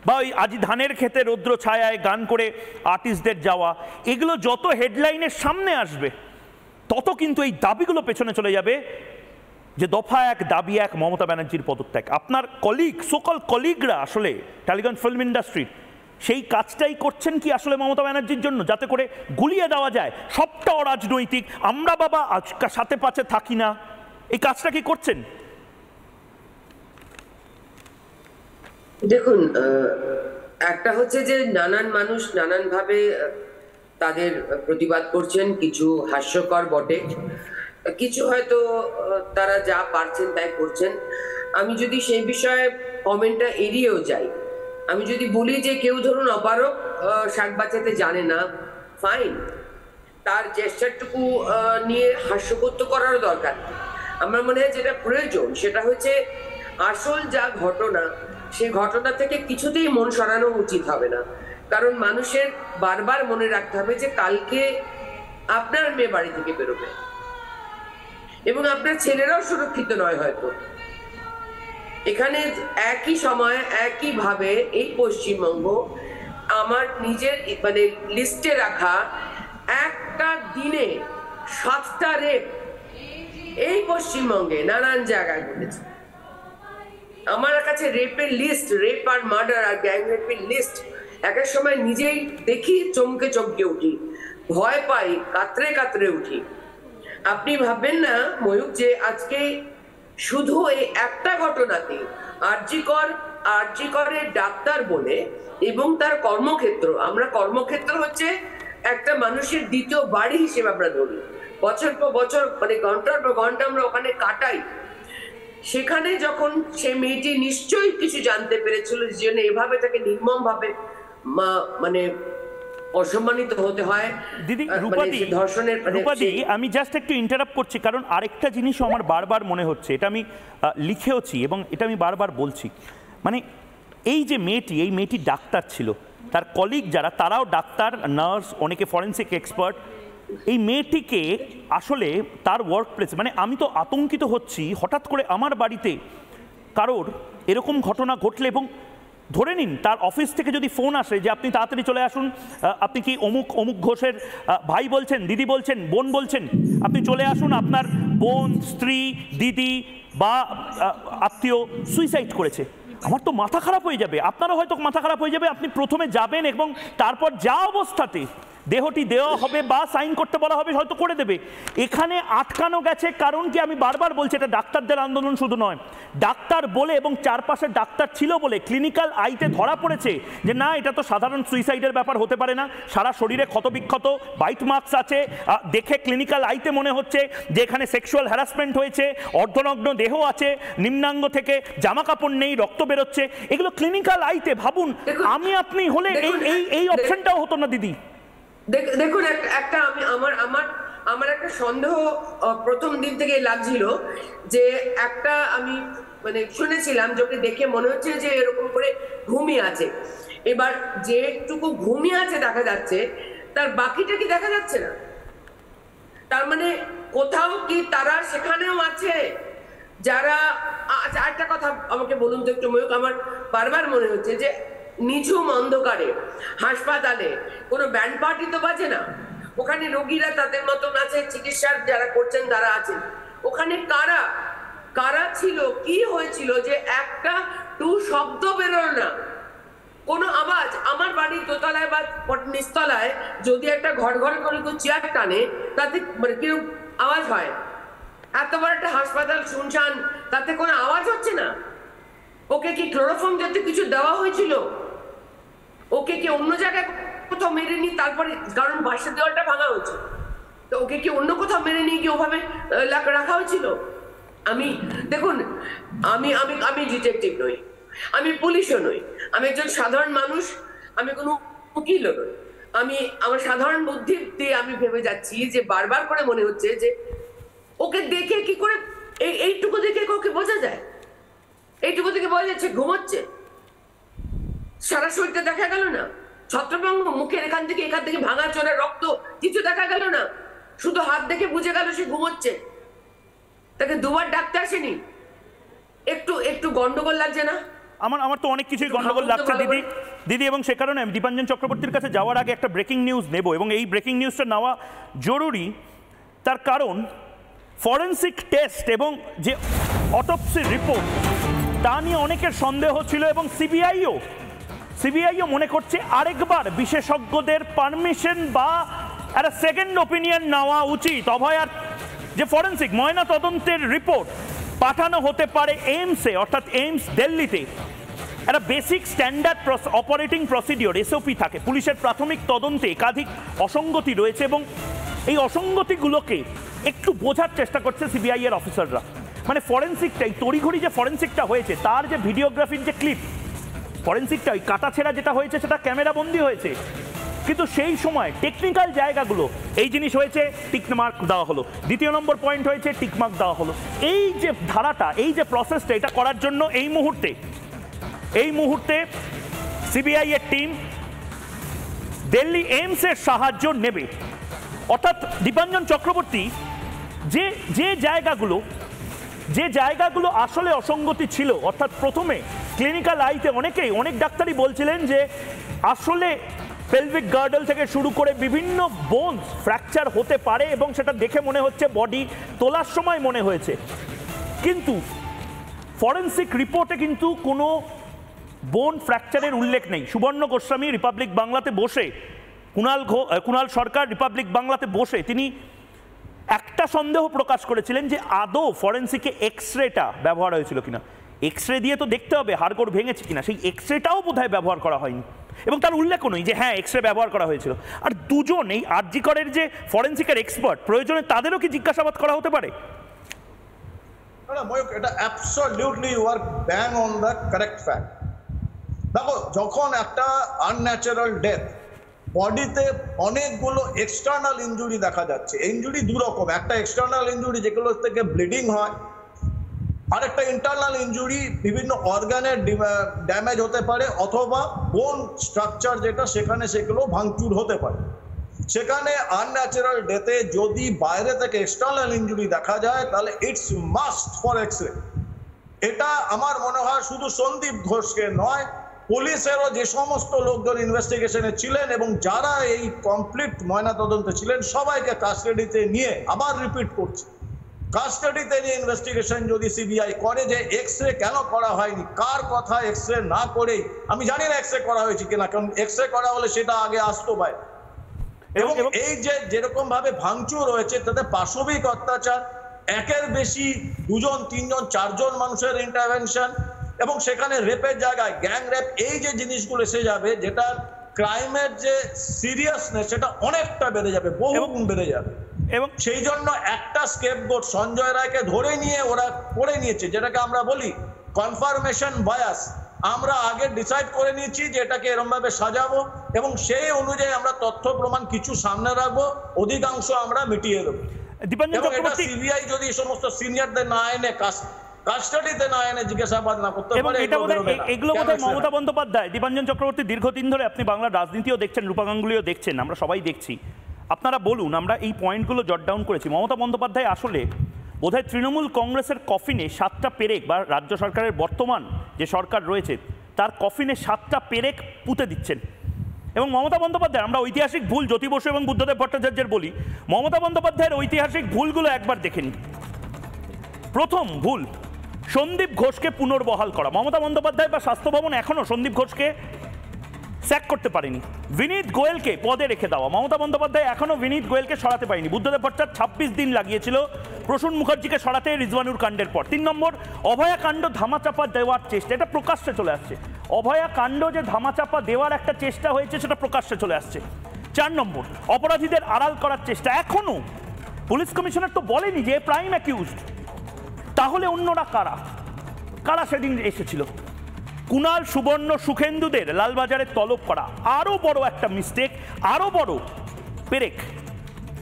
Speaker 6: বা ওই আজ ধানের ক্ষেতে রৌদ্র ছায়ায় গান করে আর্টিস্টদের যাওয়া, এগুলো যত হেডলাইনের সামনে আসবে তত কিন্তু এই দাবিগুলো পেছনে চলে যাবে যে দফা 1 দাবি 1 মমতা ব্যানার্জির পদত্যাগ। আপনার সকল কলিগরা আসলে টালিগঞ্জ ফিল্ম ইন্ডাস্ট্রির সেই কাজটাই করছেন কি আসলে মমতা ব্যানার্জির জন্য, যাতে করে গুলিয়ে দেওয়া যায় সবটা অরাজনৈতিক, আমরা বাবা সাথে পাশে থাকি না, এই কাজটা কি করছেন?
Speaker 13: দেখুন, একটা হচ্ছে যে নানান মানুষ নানানভাবে তাদের প্রতিবাদ করছেন, কিছু হাস্যকর বটে, কিছু হয়তো তারা যা পারছেন তাই করছেন। আমি যদি সেই বিষয়ে কমেন্টটা এড়িয়েও যাই, আমি যদি বলি যে কেউ ধরুন অপারক শাক বাঁচাতে জানে না, ফাইন, তার চেষ্টাটুকু নিয়ে হাস্যকর করারও দরকার। আমার মনে হয় যেটা প্রয়োজন সেটা হচ্ছে আসল যা ঘটনা, সেই ঘটনা থেকে কিছুতেই মন সরানো উচিত হবে না। কারণ মানুষের বারবার মনে রাখতে হবে যে কালকে আপনার মেয়ে বাড়ি থেকে বেরোবে এবং আপনার ছেলেরাও সুরক্ষিত নয় হয়তো। এখানে একই সময় একইভাবে এই পশ্চিমবঙ্গ আমার নিজের মানে লিস্টে রাখা একটা দিনে 7টা রেপ এই পশ্চিমবঙ্গে নানান জায়গায় ঘটেছে। আমার কাছে রেপের লিস্ট, রেপ আর মার্ডার আর গ্যাং রেপের লিস্ট এক এক সময় নিজেই দেখি চমকে উঠি, ভয় পাই, কাতরে উঠি। আপনি ভাববেন না ময়ূক যে আজকে শুধু এই একটা ঘটনাতে আরজিকরের ডাক্তার বলে এবং তার কর্মক্ষেত্র, আমরা কর্মক্ষেত্র হচ্ছে একটা মানুষের দ্বিতীয় বাড়ি হিসেবে আমরা ধরি, বছর পর বছর মানে ঘন্টার পর ঘন্টা আমরা ওখানে কাটাই। সেখানে যখন সে মেয়েটি নিশ্চয়ই কিছু জানতে পেরেছিল, যে জন্য এভাবে তাকে নির্মম ভাবে মানে অসম্মানিত হতে হয়।
Speaker 6: দিদি রূপাদি, আমি জাস্ট একটু ইন্টারাপ্ট করছি, কারণ আরেকটা জিনিসও আমার বারবার মনে হচ্ছে, এটা আমি লিখেওছি এবং এটা আমি বারবার বলছি, মানে এই যে এই মেয়েটি ডাক্তার ছিল, তার কলিগ যারা তারাও ডাক্তার, নার্স, অনেকে ফরেন্সিক এক্সপার্ট। এই মেয়েটিকে আসলে তার ওয়ার্ক প্লেস, মানে আমি তো আতঙ্কিত হচ্ছি হঠাৎ করে আমার বাড়িতে কারোর এরকম ঘটনা ঘটলে, এবং ধরে নিন তার অফিস থেকে যদি ফোন আসে যে আপনি তাড়াতাড়ি চলে আসুন, আপনি কি অমুক অমুক ঘোষের ভাই বলছেন, দিদি বলছেন, বোন বলছেন, আপনি চলে আসুন, আপনার বোন, স্ত্রী, দিদি বা আত্মীয় সুইসাইড করেছে, আমার তো মাথা খারাপ হয়ে যাবে, আপনারও হয়তো মাথা খারাপ হয়ে যাবে। আপনি প্রথমে যাবেন এবং তারপর যা অবস্থাতে দেহটি দেওয়া হবে বা সাইন করতে বলা হবে হয়তো করে দেবে। এখানে আটকানো গেছে কারণ কি, আমি বারবার বলছি এটা ডাক্তারদের আন্দোলন শুধু নয়, ডাক্তার বলে এবং চারপাশে ডাক্তার ছিল বলে ক্লিনিক্যাল আইতে ধরা পড়েছে যে না এটা তো সাধারণ সুইসাইডের ব্যাপার হতে পারে না, সারা শরীরে ক্ষতবিক্ষত বাইট মার্কস আছে, দেখে ক্লিনিক্যাল আইতে মনে হচ্ছে যে এখানে সেক্সুয়াল হ্যারাসমেন্ট হয়েছে, অর্ধনগ্ন দেহ আছে, নিম্নাঙ্গ থেকে জামা কাপড় নেই, রক্ত বেরোচ্ছে, এগুলো ক্লিনিক্যাল আইতে। ভাবুন আমি আপনি হলে এই অপশনটাও হতো না দিদি।
Speaker 13: দেখুন একটা আমার একটা সন্দেহ প্রথম দিন থেকে লাগছিল যে একটা আমি মানে শুনেছিলাম যে ওকে দেখে মনে হচ্ছে যে এরকম করে ঘুমিয়ে আছে। এবার যেটুকু ঘুমিয়ে আছে দেখা যাচ্ছে, তার বাকিটা কি দেখা যাচ্ছে না? তার মানে কোথাও কি তারা সেখানেও আছে যারা, একটা কথা আমাকে বলুন তো একটু ময়ূক, আমার বারবার মনে হচ্ছে যে নিঝুম অন্ধকারে হাসপাতালে কোনো ব্যান্ড পার্টি তো বাজে না, ওখানে রোগীরা তাদের মতন আছে, চিকিৎসা যারা করছেন তারা আছেন, ওখানে কারা কারা ছিল, কি হয়েছিল যে একটা টু শব্দ বেরোল না, কোনো আওয়াজ। আমার বাড়ির দোতলায় বা নিচতলায় যদি একটা ঘর ঘরে করে কেউ চেয়ার টানে তাতে মানে কিরকম আওয়াজ হয়, এত বড় একটা হাসপাতাল শুনশান, তাতে কোনো আওয়াজ হচ্ছে না। ওকে কি ক্লোরোফর্ম জাতীয় কিছু দেওয়া হয়েছিল? ওকে কি অন্য জায়গায় কোথাও মেরে নি তারপরে, কারণ বাসের দেওয়ালটা ভাঙা হয়েছে, তো ওকে কি অন্য কোথাও মেরে নিয়ে গিয়ে ওভাবে রাখা হয়েছিল? আমি দেখুন আমি আমি আমি ডিটেকটিভ নই, আমি পুলিশও নই, আমি একজন সাধারণ মানুষ, আমি কোনো উকিলও নই। আমি আমার সাধারণ বুদ্ধি দিয়ে আমি ভেবে যাচ্ছি যে বারবার করে মনে হচ্ছে যে ওকে দেখে কি করে এইটুকু দেখে ওকে বোঝা যায়, এইটুকু থেকে বোঝা যাচ্ছে ঘুমোচ্ছে, সারা শরীরটা দেখা গেল না, ছত্রভঙ্গ, মুখের এখান থেকে ভাঙা চোরা রক্ত কিছু দেখা গেল না, শুধু হাত দেখে বুঝে গেল সে ঘুমোচ্ছে। তাকে দুবার ডাকতে আসেনি, একটু গন্ডগোল লাগছে না?
Speaker 6: আমার তো অনেক কিছুই গন্ডগোল লাগছে দিদি, এবং সে কারণে আমি দীপাঞ্জন চক্রবর্তীর কাছে যাওয়ার আগে একটা ব্রেকিং নিউজ নেব, এবং এই ব্রেকিং নিউজটা নেওয়া জরুরি। তার কারণ ফরেন্সিক টেস্ট এবং যে অটোপসি রিপোর্ট তা নিয়ে অনেকের সন্দেহ ছিল, এবং সিবিআইও মনে করছে আরেকবার বিশেষজ্ঞদের পারমিশন বা একটা সেকেন্ড ওপিনিয়ন নেওয়া উচিত। অভয়ার যে ফরেন্সিক ময়না তদন্তের রিপোর্ট পাঠানো হতে পারে এইমসে, অর্থাৎ এইমস দিল্লিতে। একটা basic standard operating procedure SOP থাকে, পুলিশের প্রাথমিক তদন্তে একাধিক অসঙ্গতি রয়েছে এবং এই অসঙ্গতিগুলোকে একটু বোঝার চেষ্টা করছে সিবিআই এর অফিসাররা। মানে ফরেন্সিকটাই তড়িঘড়ি যে ফরেন্সিকটা হয়েছে, তার যে ভিডিওগ্রাফির যে ক্লিপ, ফরেন্সিকটা ওই কাটা ছেঁড়া যেটা হয়েছে সেটা ক্যামেরা বন্দি হয়েছে, কিন্তু সেই সময় টেকনিক্যাল জায়গাগুলো এই জিনিস হয়েছে টিক মার্ক দেওয়া হলো, দ্বিতীয় নম্বর পয়েন্ট হয়েছে টিক মার্ক দেওয়া হলো। এই যে ধারাটা, এই যে প্রসেসটা, এটা করার জন্য এই মুহূর্তে সিবিআই এর টিম দিল্লি এইমসের সাহায্য নেবে। অর্থাৎ দীপাঞ্জন চক্রবর্তী যে জায়গাগুলো আসলে অসঙ্গতি ছিল, অর্থাৎ প্রথমে ক্লিনিক্যাল আইতে অনেক ডাক্তারই বলছিলেন যে আসলে পেলভিক গার্ডল থেকে শুরু করে বিভিন্ন বোনস ফ্র্যাকচার হতে পারে এবং সেটা দেখে মনে হচ্ছে বডি তোলার সময় মনে হয়েছে, কিন্তু ফরেন্সিক রিপোর্টে কিন্তু কোনো বোন ফ্র্যাকচারের উল্লেখ নেই। সুবর্ণ গোস্বামী রিপাবলিক বাংলাতে বসে, কুণাল সরকার রিপাবলিক বাংলাতে বসে তিনি একটা সন্দেহ প্রকাশ করেছিলেন যে আদৌ ফরেন্সিকে এক্সরেটা ব্যবহার হয়েছিল কিনা। এক্সরে দিয়ে তো দেখতে হবে হাড়গোড় ভেঙেছে কিনা, সেই এক্সরেটাও বোধহয় ব্যবহার করা হয়নি এবং তার উল্লেখও নেই যে হ্যাঁ এক্সরে ব্যবহার করা হয়েছিল। আর দুজন এই আরজি করের যে ফরেন্সিকের এক্সপার্ট, প্রয়োজনে তাদেরও কি জিজ্ঞাসাবাদ করা হতে পারে?
Speaker 9: এটা absolutely you are bang on the correct fact. দেখো, যখন একটা আনন্যাচারাল ডেথ, বডিতে অনেকগুলো এক্সটার্নাল ইনজুরি দেখা যাচ্ছে। ইনজুরি দু রকম, একটা এক্সটার্নাল ইনজুরি যেগুলো থেকে ব্লিডিং হয়, আর একটা ইন্টারনাল ইনজুরি বিভিন্ন অর্গানের ড্যামেজ হতে পারে, অথবা বোন স্ট্রাকচার যেটা সেখানে সেগুলো ভাঙচুর হতে পারে। সেখানে আনন্যাচারাল ডেথে যদি বাইরে থেকে এক্সটার্নাল ইনজুরি দেখা যায় তাহলে ইটস মাস্ট ফর এক্সরে। এটা আমার মনে হয় শুধু সন্দীপ ঘোষকে নয়, পুলিশেরও যে সমস্ত লোকজন ইনভেস্টিগেশনে ছিলেন এবং যারা এই কমপ্লিট ময়নাতদন্তে ছিলেন সবাইকে কাস্টাডিতে নিয়ে, আবার রিপিট করছি, কাস্টাডিতে নিয়ে ইনভেস্টিগেশন যদি সিবিআই করে যে এক্সরে কেন করা হয়নি, কার কথা এক্সরে না করেই, আমি জানি না এক্সরে করা হয়েছে কিনা, কারণ এক্সরে করা হলে সেটা আগে আসতো বাইরে। এবং এই যে যেরকম ভাবে ভাঙচুর রয়েছে তাতে পাশবিক অত্যাচার, একের বেশি 2 জন 3 জন 4 জন মানুষের ইন্টারভেনশন এবং সেখানে রেপের জায়গায় গ্যাং রেপ, এই যে জিনিসগুলো এসে যাবে যেটা ক্রাইমের যে সিরিয়াসনেস সেটা অনেকটা বেড়ে যাবে, বহুগুণ বেড়ে যাবে। এবং সেই জন্য একটা স্কেপগোট সঞ্জয় রায়কে ধরে নিয়ে ওরা করে নিয়েছে, যেটাকে আমরা বলি কনফার্মেশন বায়াস। আমরা আগে ডিসাইড করে নিয়েছি যে এটাকে এরকম ভাবে সাজাবো এবং সেই অনুযায়ী আমরা তথ্য প্রমাণ কিছু সামনে রাখবো, অধিকাংশ আমরা মিটিয়ে দেবো। এবং এটা সিবিআই যদি এই সমস্ত সিনিয়রদের না এনে কাস্টাডিতে না এনে জিজ্ঞাসাবাদ না করতে পারে,
Speaker 6: এগুলো বোধহয় মমতা বন্দ্যোপাধ্যায়, দীপাঞ্জন চক্রবর্তী দীর্ঘদিন ধরে আপনি বাংলার রাজনীতিও দেখছেন, রূপা গাঙ্গুলিও দেখছেন, আমরা সবাই দেখছি। আপনারা বলুন, আমরা এই পয়েন্টগুলো জট ডাউন করেছি। মমতা বন্দ্যোপাধ্যায় আসলে বোধহয় তৃণমূল কংগ্রেসের কফিনে 7টা পেরেক, বা রাজ্য সরকারের বর্তমান যে সরকার রয়েছে তার কফিনে 7টা পেরেক পুঁতে দিচ্ছেন। এবং মমতা বন্দ্যোপাধ্যায়, আমরা ঐতিহাসিক ভুল জ্যোতি বসু এবং বুদ্ধদেব ভট্টাচার্যের বলি, মমতা বন্দ্যোপাধ্যায়ের ঐতিহাসিক ভুলগুলো একবার দেখে নিন। প্রথম ভুল, সন্দীপ ঘোষকে পুনর্বহাল করা। মমতা বন্দ্যোপাধ্যায় বা স্বাস্থ্য ভবন এখনও সন্দীপ ঘোষকে স্যাক করতে পারেনি। বিনীত গোয়েলকে পদে রেখে দেওয়া, মমতা বন্দ্যোপাধ্যায় এখনও বিনীত গোয়েলকে সরাতে পারেনি। বুদ্ধদেব ভট্টাচার্য 26 দিন লাগিয়েছিল প্রসূন মুখার্জিকে সরাতে রিজওয়ানুর কাণ্ডের পর। 3 নম্বর, অভয়া কাণ্ড ধামাচাপা দেওয়ার চেষ্টা, এটা প্রকাশ্যে চলে আসছে। অভয়া কাণ্ড যে ধামাচাপা দেওয়ার একটা চেষ্টা হয়েছে সেটা প্রকাশ্যে চলে আসছে। 4 নম্বর, অপরাধীদের আড়াল করার চেষ্টা। এখনো পুলিশ কমিশনার তো বলেনি যে প্রাইম অ্যাকিউজড, তাহলে অন্যরা কারা কারা সেদিন এসেছিল? কুণাল, সুবর্ণ, সুখেন্দুদের লালবাজারে তলব করা আরও বড় একটা মিস্টেক, আরও বড় পেরেক।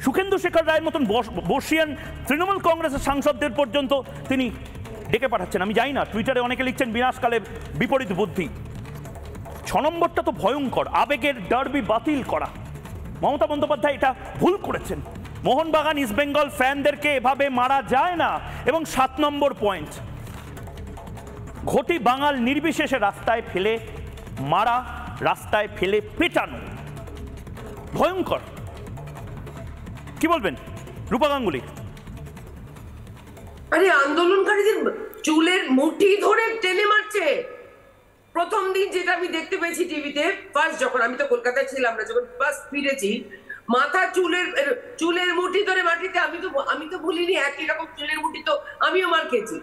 Speaker 6: সুখেন্দু শেখর রায়ের মতন বর্ষিয়ান তৃণমূল কংগ্রেসের সাংসদদের পর্যন্ত তিনি ডেকে পাঠাচ্ছেন। আমি জানি না, টুইটারে অনেকে লিখছেন বিনাশকালে বিপরীত বুদ্ধি। 6 নম্বরটা তো ভয়ঙ্কর, আবেগের ডার্বি বাতিল করা। মমতা বন্দ্যোপাধ্যায় এটা ভুল করেছেন। মোহনবাগান ইস্টবেঙ্গল ফ্যানদেরকে এভাবে মারা যায় না। এবং 7 নম্বর পয়েন্ট, ঘটি বাঙাল নির্বিশেষে রাস্তায় ফেলে মারা, রাস্তায় ফেলে পেটানো, ভয়ঙ্কর। কি বলবেন রূপা গাঙ্গুলি?
Speaker 13: আরে আন্দোলনকারীদের চুলের মুঠি ধরে টেনে মারছে। প্রথম দিন যেটা আমি দেখতে পেয়েছি টিভিতে, ফার্স্ট যখন আমি তো কলকাতায় ছিলাম না, যখন ফার্স্ট ফিরেছি, মাথা চুলের মুঠি ধরে মাটিতে, আমি তো ভুলিনি একই রকম চুলের মুঠি তো আমিও মার খেয়েছি।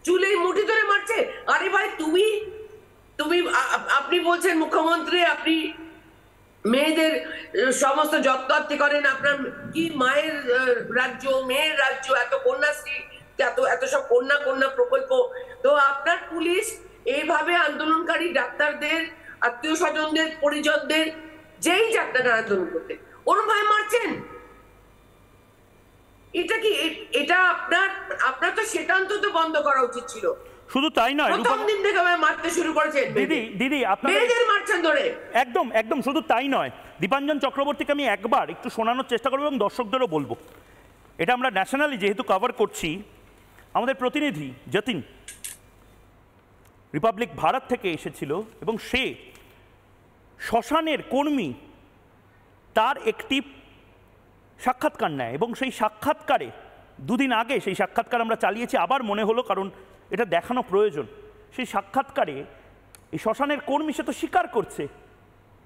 Speaker 13: চুলের মুঠি ধরে মারছে। আরে ভাই, তুমি আপনি বলছেন মুখ্যমন্ত্রী আপনি মেয়েদের সমস্ত যত্নার্থী করেন, আপনার কি মায়ের রাজ্য, মেয়ের রাজ্য, এত কন্যাশ্রী, এত সব কন্যা প্রকল্প, তো আপনার পুলিশ এইভাবে আন্দোলনকারী ডাক্তারদের, আত্মীয় স্বজনদের, পরিজনদের, যেই ডাক্তাররা আন্দোলন করতে, ওরম ভাবে মারছেন। এটা কি, এটা আপনার তো সেটা অন্তত বন্ধ করা উচিত ছিল।
Speaker 6: শুধু তাই নয়,
Speaker 13: প্রথম দিন থেকে মারতে শুরু করেছেন
Speaker 6: দিদি
Speaker 13: আপনাদের মারছেন ধরে।
Speaker 6: একদম শুধু তাই নয়, দীপাঞ্জন চক্রবর্তীকে আমি একবার একটু শোনানোর চেষ্টা করবো এবং দর্শকদেরও বলবো। এটা আমরা ন্যাশনালি যেহেতু কভার করছি, আমাদের প্রতিনিধি যতীন রিপাবলিক ভারত থেকে এসেছিল এবং সে শ্মশানের কর্মী, তার একটি সাক্ষাৎকার নেয় এবং সেই সাক্ষাৎকারে 2 দিন আগে সেই সাক্ষাৎকার আমরা চালিয়েছি, আবার মনে হলো কারণ এটা দেখানো প্রয়োজন। সেই সাক্ষাৎকারে এই শ্মশানের কর্মী সে তো স্বীকার করছে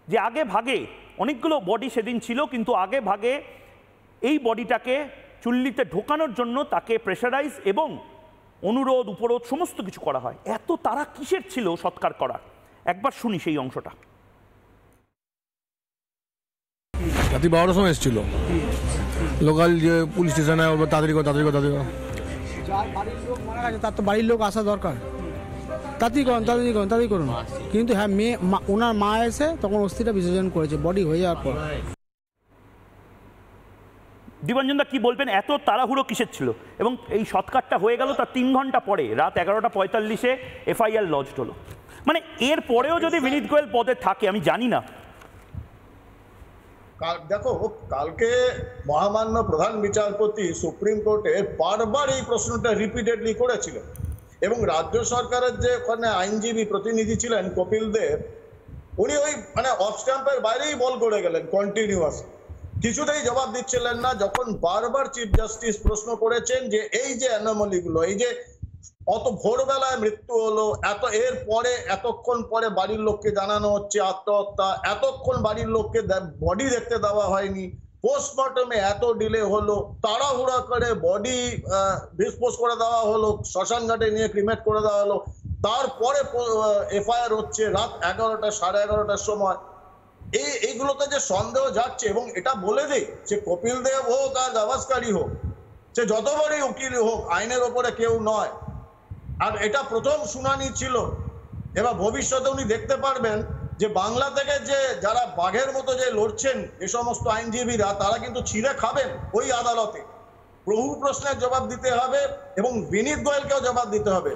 Speaker 6: যে আগে ভাগে অনেকগুলো বডি সেদিন ছিল, কিন্তু আগে ভাগে এই বডিটাকে চুল্লিতে ঢোকানোর জন্য তাকে প্রেশারাইজ এবং অনুরোধ উপরোধ সমস্ত কিছু করা হয়। এত তারা কিসের ছিল সৎকার করার? একবার শুনি সেই অংশটা।
Speaker 14: রাত্রি 12টার সময় এসেছিল লোকাল যে পুলিশ স্টেশনে, তাড়াতাড়ি যার বাড়ির লোক মারা গেছে তার তো বাড়ির লোক আসা দরকার, তাড়াতাড়ি করুন। কিন্তু হ্যাঁ, ওনার মা এসে তখন অস্থিটা বিসর্জন করেছে বডি হয়ে যাওয়ার পর।
Speaker 6: দীপাঞ্জনদা কি বলবেন, এত তাড়াহুড়ো কিসের ছিল? এবং এই সৎকারটা হয়ে গেল তার 3 ঘন্টা পরে, রাত 11:45-এ এফআইআর লজড হলো। মানে এর পরেও যদি বিনীত গোয়েল পদে থাকে, আমি জানি না।
Speaker 9: দেখো, কালকে মহামান্য প্রধান বিচারপতি সুপ্রিম কোর্টে বারবার এই প্রশ্নটা রিপিটেডলি করেছিলেন এবং রাজ্য সরকারের যে ওখানে আইনজীবী প্রতিনিধি ছিলেন কপিল দেব, উনি ওই মানে অফ স্ট্যাম্পের বাইরেই বল করে গেলেন কন্টিনিউয়াস, কিছুতেই জবাব দিচ্ছিলেন না। যখন বারবার চিফ জাস্টিস প্রশ্ন করেছেন যে এই যে অ্যানোমালি গুলো, এই যে অত ভোরবেলায় মৃত্যু হলো, এর পরে এতক্ষণ পরে বাড়ির লোককে জানানো হচ্ছে আত্মহত্যা, এতক্ষণ বাড়ির লোককে বডি দেখতে দেওয়া হয়নি, পোস্টমর্টমে এত ডিলে হলো, তাড়াহুড়া করে বডি ডিসপোজ করে দেওয়া হলো, শ্মশান ঘাটে নিয়ে ক্রিমেট করে দেওয়া হলো, তারপরে এফআইআর হচ্ছে রাত 11টা 11:30টার সময়। এইগুলোতে যে সন্দেহ যাচ্ছে, এবং এটা বলে দেয় যে কপিল দেব হোক আর গাভাস্কারই হোক, সে যতবারই উকিল হোক, আইনের ওপরে কেউ নয়। আর এটা প্রথম শুনানি ছিল। এবার ভবিষ্যতে উনি দেখতে পারবেন যে বাংলা থেকে যে যারা বাঘের মতো যে লড়ছেন এই সমস্ত আইনজীবীরা, তারা কিন্তু ছিঁড়ে খাবেন ওই আদালতে। বহু প্রশ্নের জবাব দিতে হবে এবং বিনীত গোয়েলকেও জবাব দিতে হবে।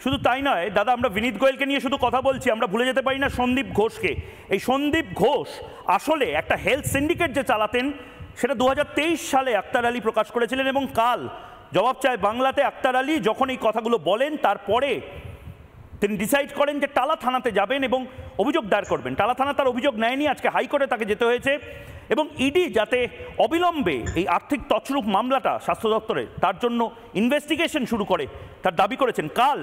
Speaker 6: শুধু তাই নয় দাদা, আমরা বিনীত গোয়েলকে নিয়ে শুধু কথা বলছি, আমরা ভুলে যেতে পারি না সন্দীপ ঘোষকে। এই সন্দীপ ঘোষ আসলে একটা হেলথ সিন্ডিকেট যে চালাতেন, সেটা 2023 সালে আক্তার আলী প্রকাশ করেছিলেন। এবং কাল জবাব চায় বাংলাতে আক্তার আলী যখন এই কথাগুলো বলেন, তারপরে তিনি ডিসাইড করেন যে টালা থানাতে যাবেন এবং অভিযোগ দায়ের করবেন। টালা থানা তার অভিযোগ নেয়নি, আজকে হাইকোর্টে তাকে যেতে হয়েছে। এবং ইডি যাতে অবিলম্বে এই আর্থিক তছরূপ মামলাটা স্বাস্থ্য দপ্তরে, তার জন্য ইনভেস্টিগেশন শুরু করে, তার দাবি করেছেন। কাল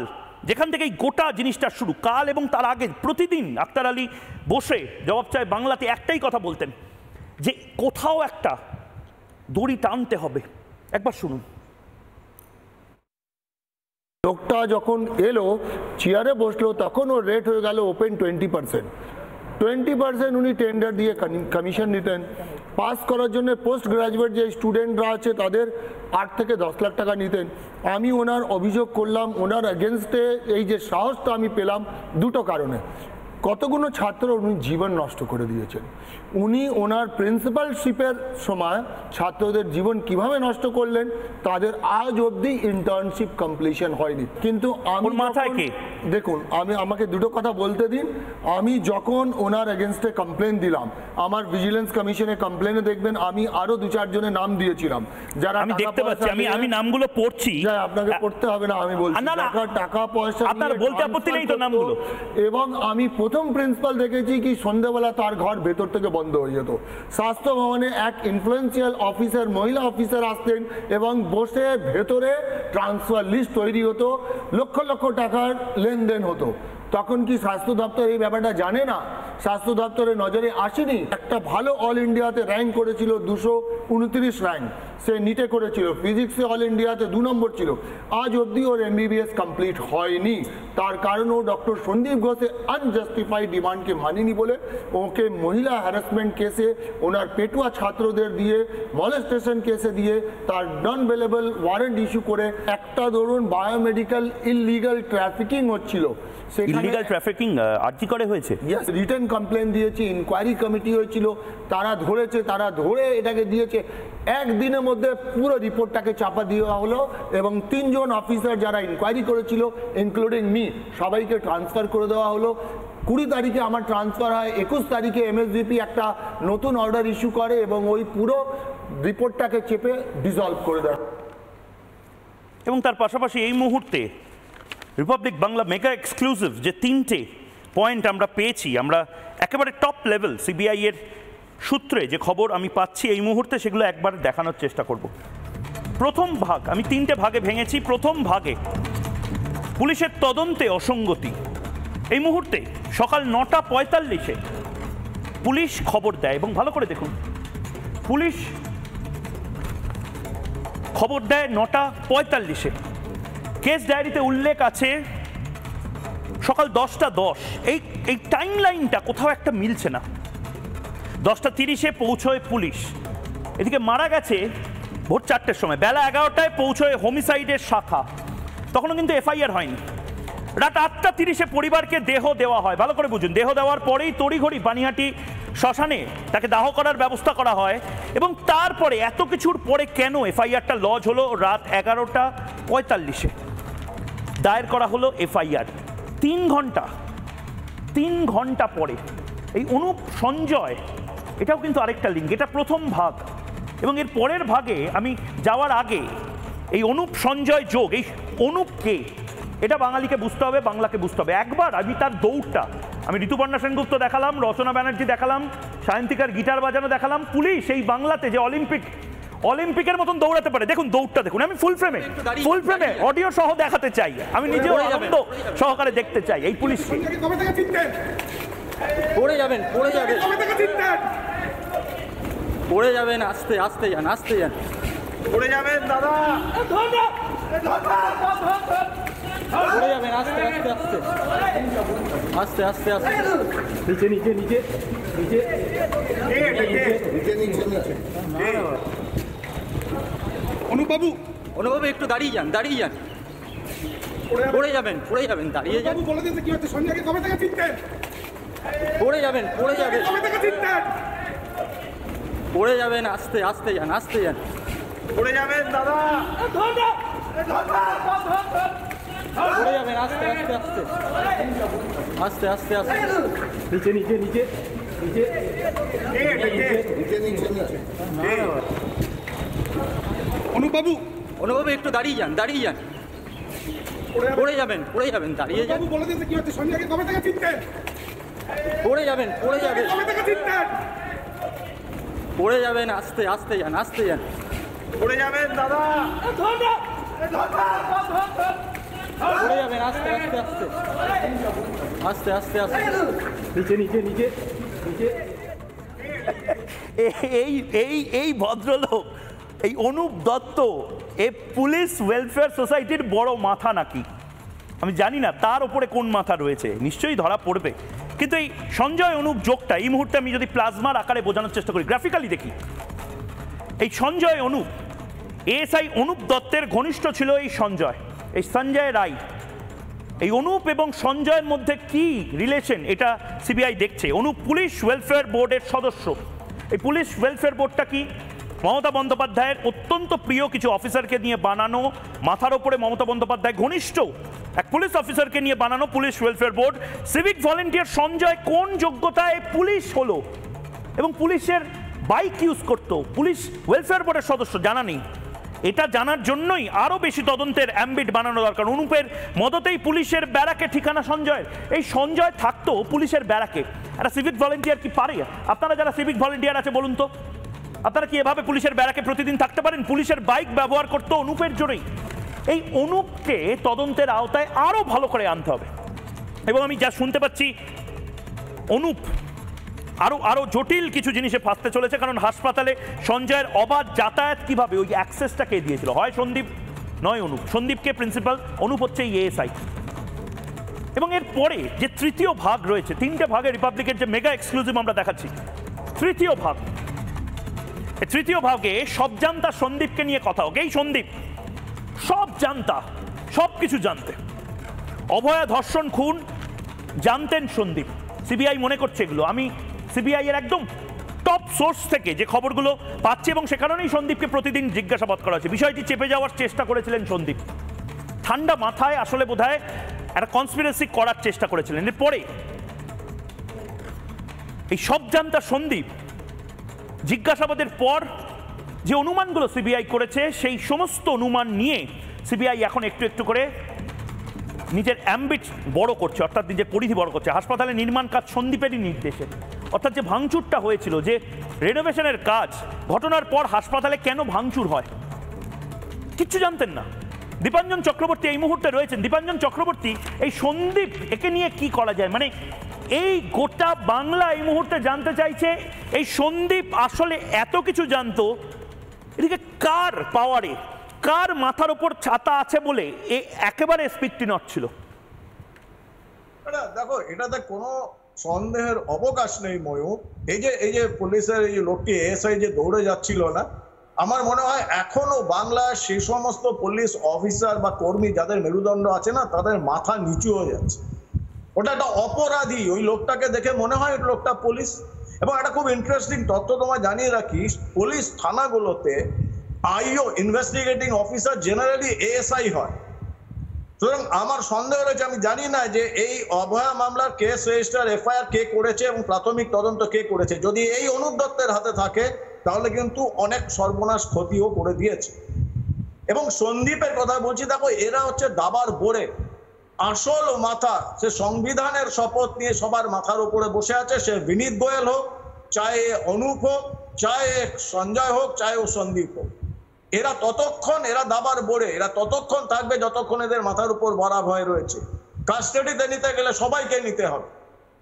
Speaker 6: যেখান থেকে এই গোটা জিনিসটা শুরু, কাল এবং তার আগে প্রতিদিন আক্তার আলী বসে জবাব চায় বাংলাতে একটাই কথা বলতেন, যে কোথাও একটা দড়ি টানতে হবে। একবার শুনুন।
Speaker 14: লোকটা যখন এলো চেয়ারে বসলো, তখন ওর রেট হয়ে গেল ওপেন 20%। উনি টেন্ডার দিয়ে কমিশন নিতেন। পাস করার জন্য পোস্ট গ্রাজুয়েট যে স্টুডেন্টরা আছে তাদের 8 থেকে 10 লাখ টাকা নিতেন। আমি ওনার অভিযোগ করলাম, ওনার এগেনস্টে এই যে সাহসটা আমি পেলাম দুটো কারণে। কতগুলো ছাত্র উনি জীবন নষ্ট করে দিয়েছেন। উনি ওনার প্রিন্সিপালশিপের সময় ছাত্রদের জীবন কিভাবে নষ্ট করলেন, তাদের আজ অবধি ইন্টার্নশিপ কমপ্লিশন হয়নি। কিন্তু আমি দেখুন, আমাকে দুটো কথা বলতে দিন। আমি যখন ওনার এগেনস্টে কমপ্লেন দিলাম, আমার ভিজিলেন্স কমিশনে কমপ্লেনে দেখবেন আমি আরো 2-4 জনের নাম দিয়েছিলাম, যারা
Speaker 6: আমি দেখতে পাচ্ছি, আমি নামগুলো পড়ছি।
Speaker 14: আপনাকে পড়তে হবে না, আমি বলছি টাকা পয়সা
Speaker 6: আপনারা বলতে আপত্তি নেই তো নামগুলো।
Speaker 14: এবং আমি প্রথম প্রিন্সিপাল দেখেছি কি সন্ধ্যাবেলা তার ঘর ভেতর থেকে বন্ধ হয়ে যেত। স্বাস্থ্য ভবনে এক ইনফ্লুয়েন্সিয়াল অফিসার, মহিলা অফিসার আসতেন এবং বসে ভেতরে ট্রান্সফার লিস্ট তৈরি হতো, লক্ষ লক্ষ টাকার লেনদেন হতো। তখন কি স্বাস্থ্য দপ্তর এই ব্যাপারটা জানে না? স্বাস্থ্য দপ্তরের নজরে আসেনি? একটা ভালো অল ইন্ডিয়াতে র্যাঙ্ক করেছিল, 229 র্যাঙ্ক, সে নিটে করেছিল, ফিজিক্সে অল ইন্ডিয়াতে 2 নম্বর ছিল। আজ অবধি ওর MBBS কমপ্লিট হয়নি। তার কারণ ও ডক্টর সন্দীপ ঘোষের আনজাস্টিফাইড ডিমান্ডকে মানেনি বলে ওকে মহিলা হ্যারাসমেন্ট কেসে, ওনার পেটুয়া ছাত্রদের দিয়ে, মলেস্টেশন কেসে দিয়ে তার নন বেলেবল ওয়ারেন্ট ইস্যু করে, একটা ধরুন বায়োমেডিক্যাল ইললিগাল ট্রাফিকিং হচ্ছিল,
Speaker 6: ইললিগাল ট্রাফিকিং আর্জি করে হয়েছে।
Speaker 14: রিটেন কমপ্লেন দিয়েছি, ইনকোয়ারি কমিটি হয়েছিল, তারা ধরে এটাকে দিয়েছে। একদিনের মধ্যে পুরো রিপোর্টটাকে চাপা দেওয়া হলো এবং 3 জন অফিসার যারা ইনকোয়ারি করেছিল, ইনক্লুডিং মি, সবাইকে ট্রান্সফার করে দেওয়া হলো। 20 তারিখে আমার ট্রান্সফার হয়, 21 তারিখে MSVP একটা নতুন অর্ডার ইস্যু করে এবং ওই পুরো রিপোর্টটাকে চেপে ডিসলভ করে দেয়।
Speaker 6: এবং তার পাশাপাশি এই মুহূর্তে রিপাবলিক বাংলা মেগা এক্সক্লুসিভ যে 3টে পয়েন্ট আমরা পেয়েছি, আমরা একেবারে টপ লেভেল CBI এর সূত্রে যে খবর আমি পাচ্ছি এই মুহূর্তে, সেগুলো একবার দেখানোর চেষ্টা করব। প্রথম ভাগ আমি 3টে ভাগে ভেঙেছি। প্রথম ভাগে পুলিশের তদন্তে অসঙ্গতি। এই মুহূর্তে সকাল 9:45-এ পুলিশ খবর দেয়, এবং ভালো করে দেখুন, পুলিশ খবর দেয় 9:45-এ। কেস ডায়েরিতে উল্লেখ আছে সকাল 10:10। এই টাইম লাইনটা কোথাও একটা মিলছে না। 10:30-এ পৌঁছয় পুলিশ, এদিকে মারা গেছে ভোর 4টের সময়, বেলা 11টায় পৌঁছয় হোমিসাইডের শাখা, তখনও কিন্তু FIR হয়নি। রাত 8:30-এ পরিবারকে দেহ দেওয়া হয়। ভালো করে বুঝুন, দেহ দেওয়ার পরেই তড়িঘড়ি পানিহাটি শ্মশানে তাকে দাহ করার ব্যবস্থা করা হয়। এবং তারপরে এত কিছুর পরে কেন FIRটা লজ হলো রাত 11:45-এ দায়ের করা হলো FIR। 3 ঘন্টা পরে এই অনুপ সঞ্জয়, এটাও কিন্তু আরেকটা লিঙ্ক। এটা প্রথম ভাগ। এবং এর পরের ভাগে আমি যাওয়ার আগে এই অনুপ সঞ্জয় যোগ, এই অনুপ কে, এটা বাঙালিকে বুঝতে হবে, বাংলাকে বুঝতে হবে। একবার আমি তার দৌড়টা, আমি ঋতুপর্ণা সেনগুপ্ত দেখালাম, রচনা ব্যানার্জি দেখালাম, সায়ন্তিকার গিটার বাজানো দেখালাম, পুলিশ এই বাংলাতে যে অলিম্পিকের মতন দৌড়াতে পারে, দেখুন দৌড়টা দেখুন। আমি ফুল ফ্রেমে অডিও সহ দেখাতে চাই, আমি নিজেও আনন্দ সহকারে দেখতে চাই এই পুলিশকে।
Speaker 15: পড়ে যাবেন, পড়ে যাবেন, পড়ে যাবেন, আস্তে আস্তে যান, আস্তে যান,
Speaker 3: পড়ে যাবেন দাদা,
Speaker 15: পড়ে যাবেন, আস্তে আস্তে আস্তে আস্তে আস্তে আস্তে, নিচে নিচে নিচে নিচে
Speaker 3: অনুবাবু,
Speaker 15: অনুবাবু একটু দাঁড়িয়ে যান, দাঁড়িয়ে যান, পড়ে যাবেন, পড়ে যাবেন, দাঁড়িয়ে যান,
Speaker 3: বলে দিতে কি হচ্ছে, সঞ্জয়কে কবে থেকে চিনতেন?
Speaker 15: পড়ে যাবেন, পড়ে যাবেন,
Speaker 3: কবে থেকে চিনতেন?
Speaker 15: পড়ে যাবেন, আস্তে আস্তে যান, আস্তে যান,
Speaker 3: পড়ে যাবেন দাদা,
Speaker 15: পড়ে যাবেন, আস্তে আস্তে আস্তে আস্তে আস্তে আস্তে, নিচে নিচে নিচে নিচে
Speaker 3: অনুবাবু,
Speaker 15: অনুবাবু একটু দাঁড়িয়ে যান, দাঁড়িয়ে যান, পড়ে যাবেন, পড়ে যাবেন, দাঁড়িয়ে যান,
Speaker 3: বলে দিতে কি হচ্ছে, সঞ্জয়কে কবে থেকে চিনতেন?
Speaker 15: পড়ে যাবেন, পড়ে যাবেন,
Speaker 3: কবে থেকে চিনতেন?
Speaker 15: পড়ে যাবেন, আস্তে আস্তে যান, আস্তে যান,
Speaker 3: পড়ে যাবেন দাদা,
Speaker 15: পড়ে যাবেন, আস্তে আস্তে আস্তে আস্তে আস্তে আস্তে, নিচে নিচে নিচে নিচে।
Speaker 6: এই ভদ্রলোক, এই অনুপ দত্ত, এ পুলিশ ওয়েলফেয়ার সোসাইটির বড় মাথা নাকি আমি জানি না, তার ওপরে কোন মাথা রয়েছে, নিশ্চয়ই ধরা পড়বে। কিন্তু এই সঞ্জয় অনুপ যোগটা এই মুহূর্তে আমি যদি প্লাজমার আকারে বোঝানোর চেষ্টা করি, গ্রাফিক্যালি দেখি, এই সঞ্জয় অনুপ, এএসআই অনুপ দত্তের ঘনিষ্ঠ ছিল এই সঞ্জয়, এই সঞ্জয় রায়। এই অনুপ এবং সঞ্জয়ের মধ্যে কি রিলেশন এটা সিবিআই দেখছে। অনুপ পুলিশ ওয়েলফেয়ার বোর্ডের সদস্য। এই পুলিশ ওয়েলফেয়ার বোর্ডটা কি, মমতা বন্দ্যোপাধ্যায়ের অত্যন্ত প্রিয় কিছু অফিসারকে নিয়ে বানানো, মাথার ওপরে মমতা বন্দ্যোপাধ্যায় ঘনিষ্ঠ এক পুলিশ অফিসারকে নিয়ে বানানো police welfare board. Civic volunteer Sanjay কোন যোগ্যতায় পুলিশ হলো এবং পুলিশের বাইক ইউজ করতো, পুলিশ ওয়েলফেয়ার বোর্ডের সদস্য জানা নেই। এটা জানার জন্যই আরো বেশি তদন্তের অ্যাম্বিট বানানো দরকার। অনুপের মদতেই পুলিশের ব্যারাকে ঠিকানা সঞ্জয়ের। এই সঞ্জয় থাকতো পুলিশের ব্যারাকে, একটা সিভিক ভলেন্টিয়ার কি পারে? আপনারা যারা সিভিক ভলেন্টিয়ার আছে বলুন তো, আপনারা কি এভাবে পুলিশের ব্যারাকে প্রতিদিন থাকতে পারেন? পুলিশের বাইক ব্যবহার করতো অনুপের জোরেই। এই অনুপকে তদন্তের আওতায় আরো ভালো করে আনতে হবে। এবং আমি যা শুনতে পাচ্ছি, অনুপ আরো জটিল কিছু জিনিসে ফাঁসতে চলেছে, কারণ হাসপাতালে সঞ্জয়ের অবাধ যাতায়াত কিভাবে, ওই অ্যাক্সেসটা কে দিয়েছিল? হয় সন্দীপ, নয় অনুপ। সন্দীপকে প্রিন্সিপাল, অনুপ হচ্ছে এএসআই। এবং এর পরে যে তৃতীয় ভাগ রয়েছে, তিনটে ভাগে রিপাবলিকের যে মেগা এক্সক্লুসিভ আমরা দেখাচ্ছি, তৃতীয় ভাগ, তৃতীয় ভাগে সব জানতা সন্দীপকে নিয়ে কথা হোক। এই সন্দীপ সব জানতা, সব কিছু জানতে, অভয়া ধর্ষণ খুন জানতেন সন্দীপ। সিবিআই মনে করছে এগুলো, আমি সিবিআই এর একদম টপ সোর্স থেকে যে খবরগুলো পাচ্ছি, এবং সে কারণেই সন্দীপকে প্রতিদিন জিজ্ঞাসাবাদ করা হচ্ছে। বিষয়টি চেপে যাওয়ার চেষ্টা করেছিলেন সন্দীপ, ঠান্ডা মাথায় আসলে বোধহয় একটা কনস্পিরেসি করার চেষ্টা করেছিলেন। এরপরে এই সব জানতা সন্দীপ জিজ্ঞাসাবাদের পর যে অনুমানগুলো সিবিআই করেছে, সেই সমস্ত অনুমান নিয়ে সিবিআই এখন একটু একটু করে নিজের অ্যাম্বিট বড় করছে, অর্থাৎ নিজের পরিধি বড় করছে। হাসপাতালে নির্মাণ কাজ সন্দীপেরই নির্দেশে, অর্থাৎ যে ভাঙচুরটা হয়েছিল, যে রেনোভেশনের কাজ, ঘটনার পর হাসপাতালে কেন ভাঙচুর হয় কিচ্ছু জানতেন না। দীপাঞ্জন চক্রবর্তী এই মুহূর্তে রয়েছেন। দীপাঞ্জন চক্রবর্তী, এই সন্দীপ একে নিয়ে কি করা যায়, মানে এই গোটা বাংলা এই মুহূর্তে জানতে চাইছে এই সন্দীপ আসলে এত কিছু জানতো, এদিকে কার পাওয়ারে, কার মাথার উপর ছাতা আছে বলে এ একেবারে স্পিকটি নট ছিল।
Speaker 9: দেখো, এটাতে কোনো সন্দেহের অবকাশ নেই ময়ূর। এই যে পুলিশের এই লোকটি এসআই যে দৌড়ে যাচ্ছিল না, আমার মনে হয় এখনো বাংলার সেই সমস্ত পুলিশ অফিসার বা কর্মী যাদের মেরুদণ্ড আছে না, তাদের মাথা নিচু হয়ে যাচ্ছে। ওটা একটা অপরাধী, ওই লোকটাকে দেখে মনে হয় লোকটা পুলিশ। এবং একটা খুব ইন্টারেস্টিং তথ্য তোমায় জানিয়ে রাখি, পুলিশ থানাগুলোতে আইও ইনভেস্টিগেটিং অফিসার জেনারেলি এএসআই হয়। সুতরাং আমার সন্দেহ রয়েছে, আমি জানি না যে এই অভয়া মামলার কেস রেজিস্টার এফআইআর কে করেছে এবং প্রাথমিক তদন্ত কে করেছে। যদি এই অনুপ দত্তের হাতে থাকে তাহলে কিন্তু অনেক সর্বনাশ ক্ষতিও করে দিয়েছে। এবং সন্দীপের কথা বলছি, দেখো এরা হচ্ছে দাবার বোড়ে, আসল মাথা সে সংবিধানের শপথ নিয়ে সবার মাথার উপরে বসে আছে, সে বিনীত গোয়েল হোক, চাहे অনুপ হোক, চাहे সঞ্জয় হোক, চাहे ও সন্দীপ হোক। এরা ততক্ষণ, এরা দাবার বোড়ে, এরা ততক্ষণ থাকবে যতক্ষণ এদের মাথার উপর ভরা ভয় রয়েছে। কাস্টাডিতে নিতে গেলে সবাইকে নিতে হবে,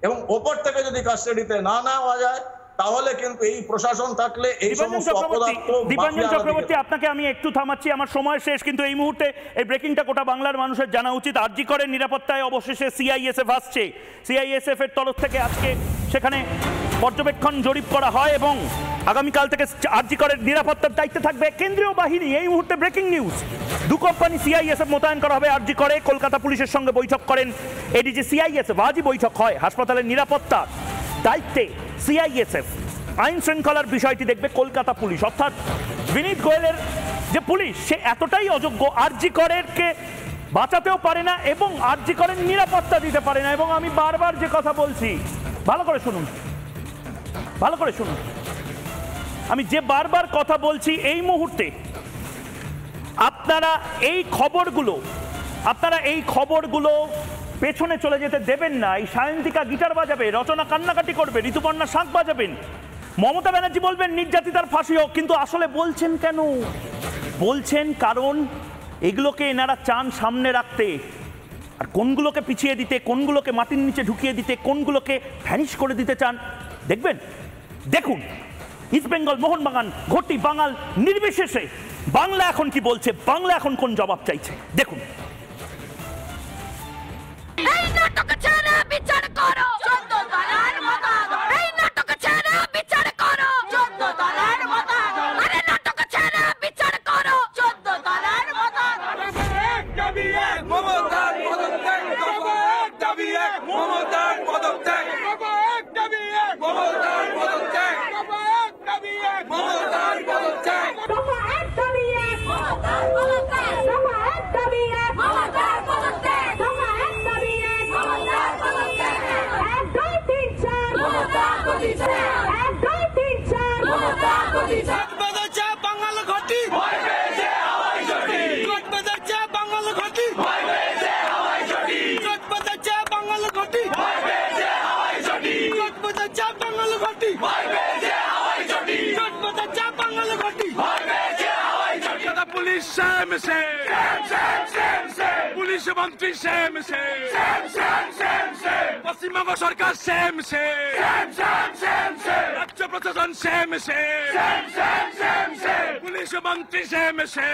Speaker 9: এবং ওপর থেকে যদি কাস্টাডিতে না নেওয়া যায় তাহলে কিন্তু এই প্রশাসন থাকলে এই সমস্ত অপদার্থ।
Speaker 6: দীপাঞ্জন চক্রবর্তী, আপনাকে আমি একটু থামাচ্ছি, আমার সময় শেষ, কিন্তু এই মুহূর্তে এই ব্রেকিংটা গোটা বাংলার মানুষের জানা উচিত। আরজি করের নিরাপত্তায় অবশেষে সিআইএসএফ আসছে। সিআইএসএফ এর তরফ থেকে আজকে সেখানে পর্যবেক্ষণ জরিপ করা হয় এবং আগামীকাল থেকে আরজি করের নিরাপত্তার দায়িত্বে থাকবে কেন্দ্রীয় বাহিনী। এই মুহূর্তে ব্রেকিং নিউজ, 2 কোম্পানি সিআইএসএফ মোতায়েন করা হবে আরজি করে। কলকাতা পুলিশের সঙ্গে বৈঠক করেন এডিজি সিআইএসএফ। আজই বৈঠক হয়। হাসপাতালের নিরাপত্তার দায়িত্বে সিআইএসএফ, আইন শৃঙ্খলার বিষয়টি দেখবে কলকাতা পুলিশ। অর্থাৎ বিনীত গোয়েলের যে পুলিশ, সে এতটাই অযোগ্য, আরজি করেরকে বাঁচাতেও পারে না এবং আরজি করের নিরাপত্তা দিতে পারে না। এবং আমি বারবার যে কথা বলছি, ভালো করে শুনুন, ভালো করে শুনুন, আমি যে বারবার কথা বলছি, এই মুহূর্তে আপনারা এই খবরগুলো পেছনে চলে যেতে দেবেন না। এই সায়ন্তিকা গিটার বাজাবে, রচনা কান্নাকাটি করবে, ঋতুপর্ণা শাঁখ বাজাবেন, মমতা ব্যানার্জি বলবেন নির্যাতিতার ফাঁসি হোক। কিন্তু আসলে বলছেন কেন? বলছেন কারণ এগুলোকে এনারা চান সামনে রাখতে, আর কোনগুলোকে পিছিয়ে দিতে, কোনগুলোকে মাটির নিচে ঢুকিয়ে দিতে, কোনগুলোকে ভ্যানিশ করে দিতে চান দেখবেন। দেখুন, ইস্ট বেঙ্গল, মোহনবাগান, ঘটি, বাঙাল নির্বিশেষে বাংলা এখন কি বলছে, বাংলা এখন কোন জবাব চাইছে দেখুন।
Speaker 10: এই নাটক ছেড়ে বিচার করো, 14 দলের মতামত। এই নাটক ছেড়ে বিচার করো, 14 দলের মতামত। আরে নাটক ছেড়ে বিচার করো, 14 দলের মতামত।
Speaker 16: এক দাবি এক মমতার পদত্যাগ, এক দাবি এক মমতার পদত্যাগ, এক দাবি এক মমতার পদত্যাগ, এক দাবি এক মমতার পদত্যাগ, এক দাবি এক মমতার পদত্যাগ, এক দাবি এক মমতার পদত্যাগ। বাঙাল ঘটি বাঙাল ঘটি বাঙাল ঘটি বাঙাল ঘটি বাঙাল ঘটি পুলিশ শ্যাম সে পুলিশ মন্ত্রী শ্যাম সে পশ্চিমবঙ্গ সরকার শ্যাম সে রাজ্য প্রশাসন শ্যাম সে পুলিশ মন্ত্রী শ্যাম সে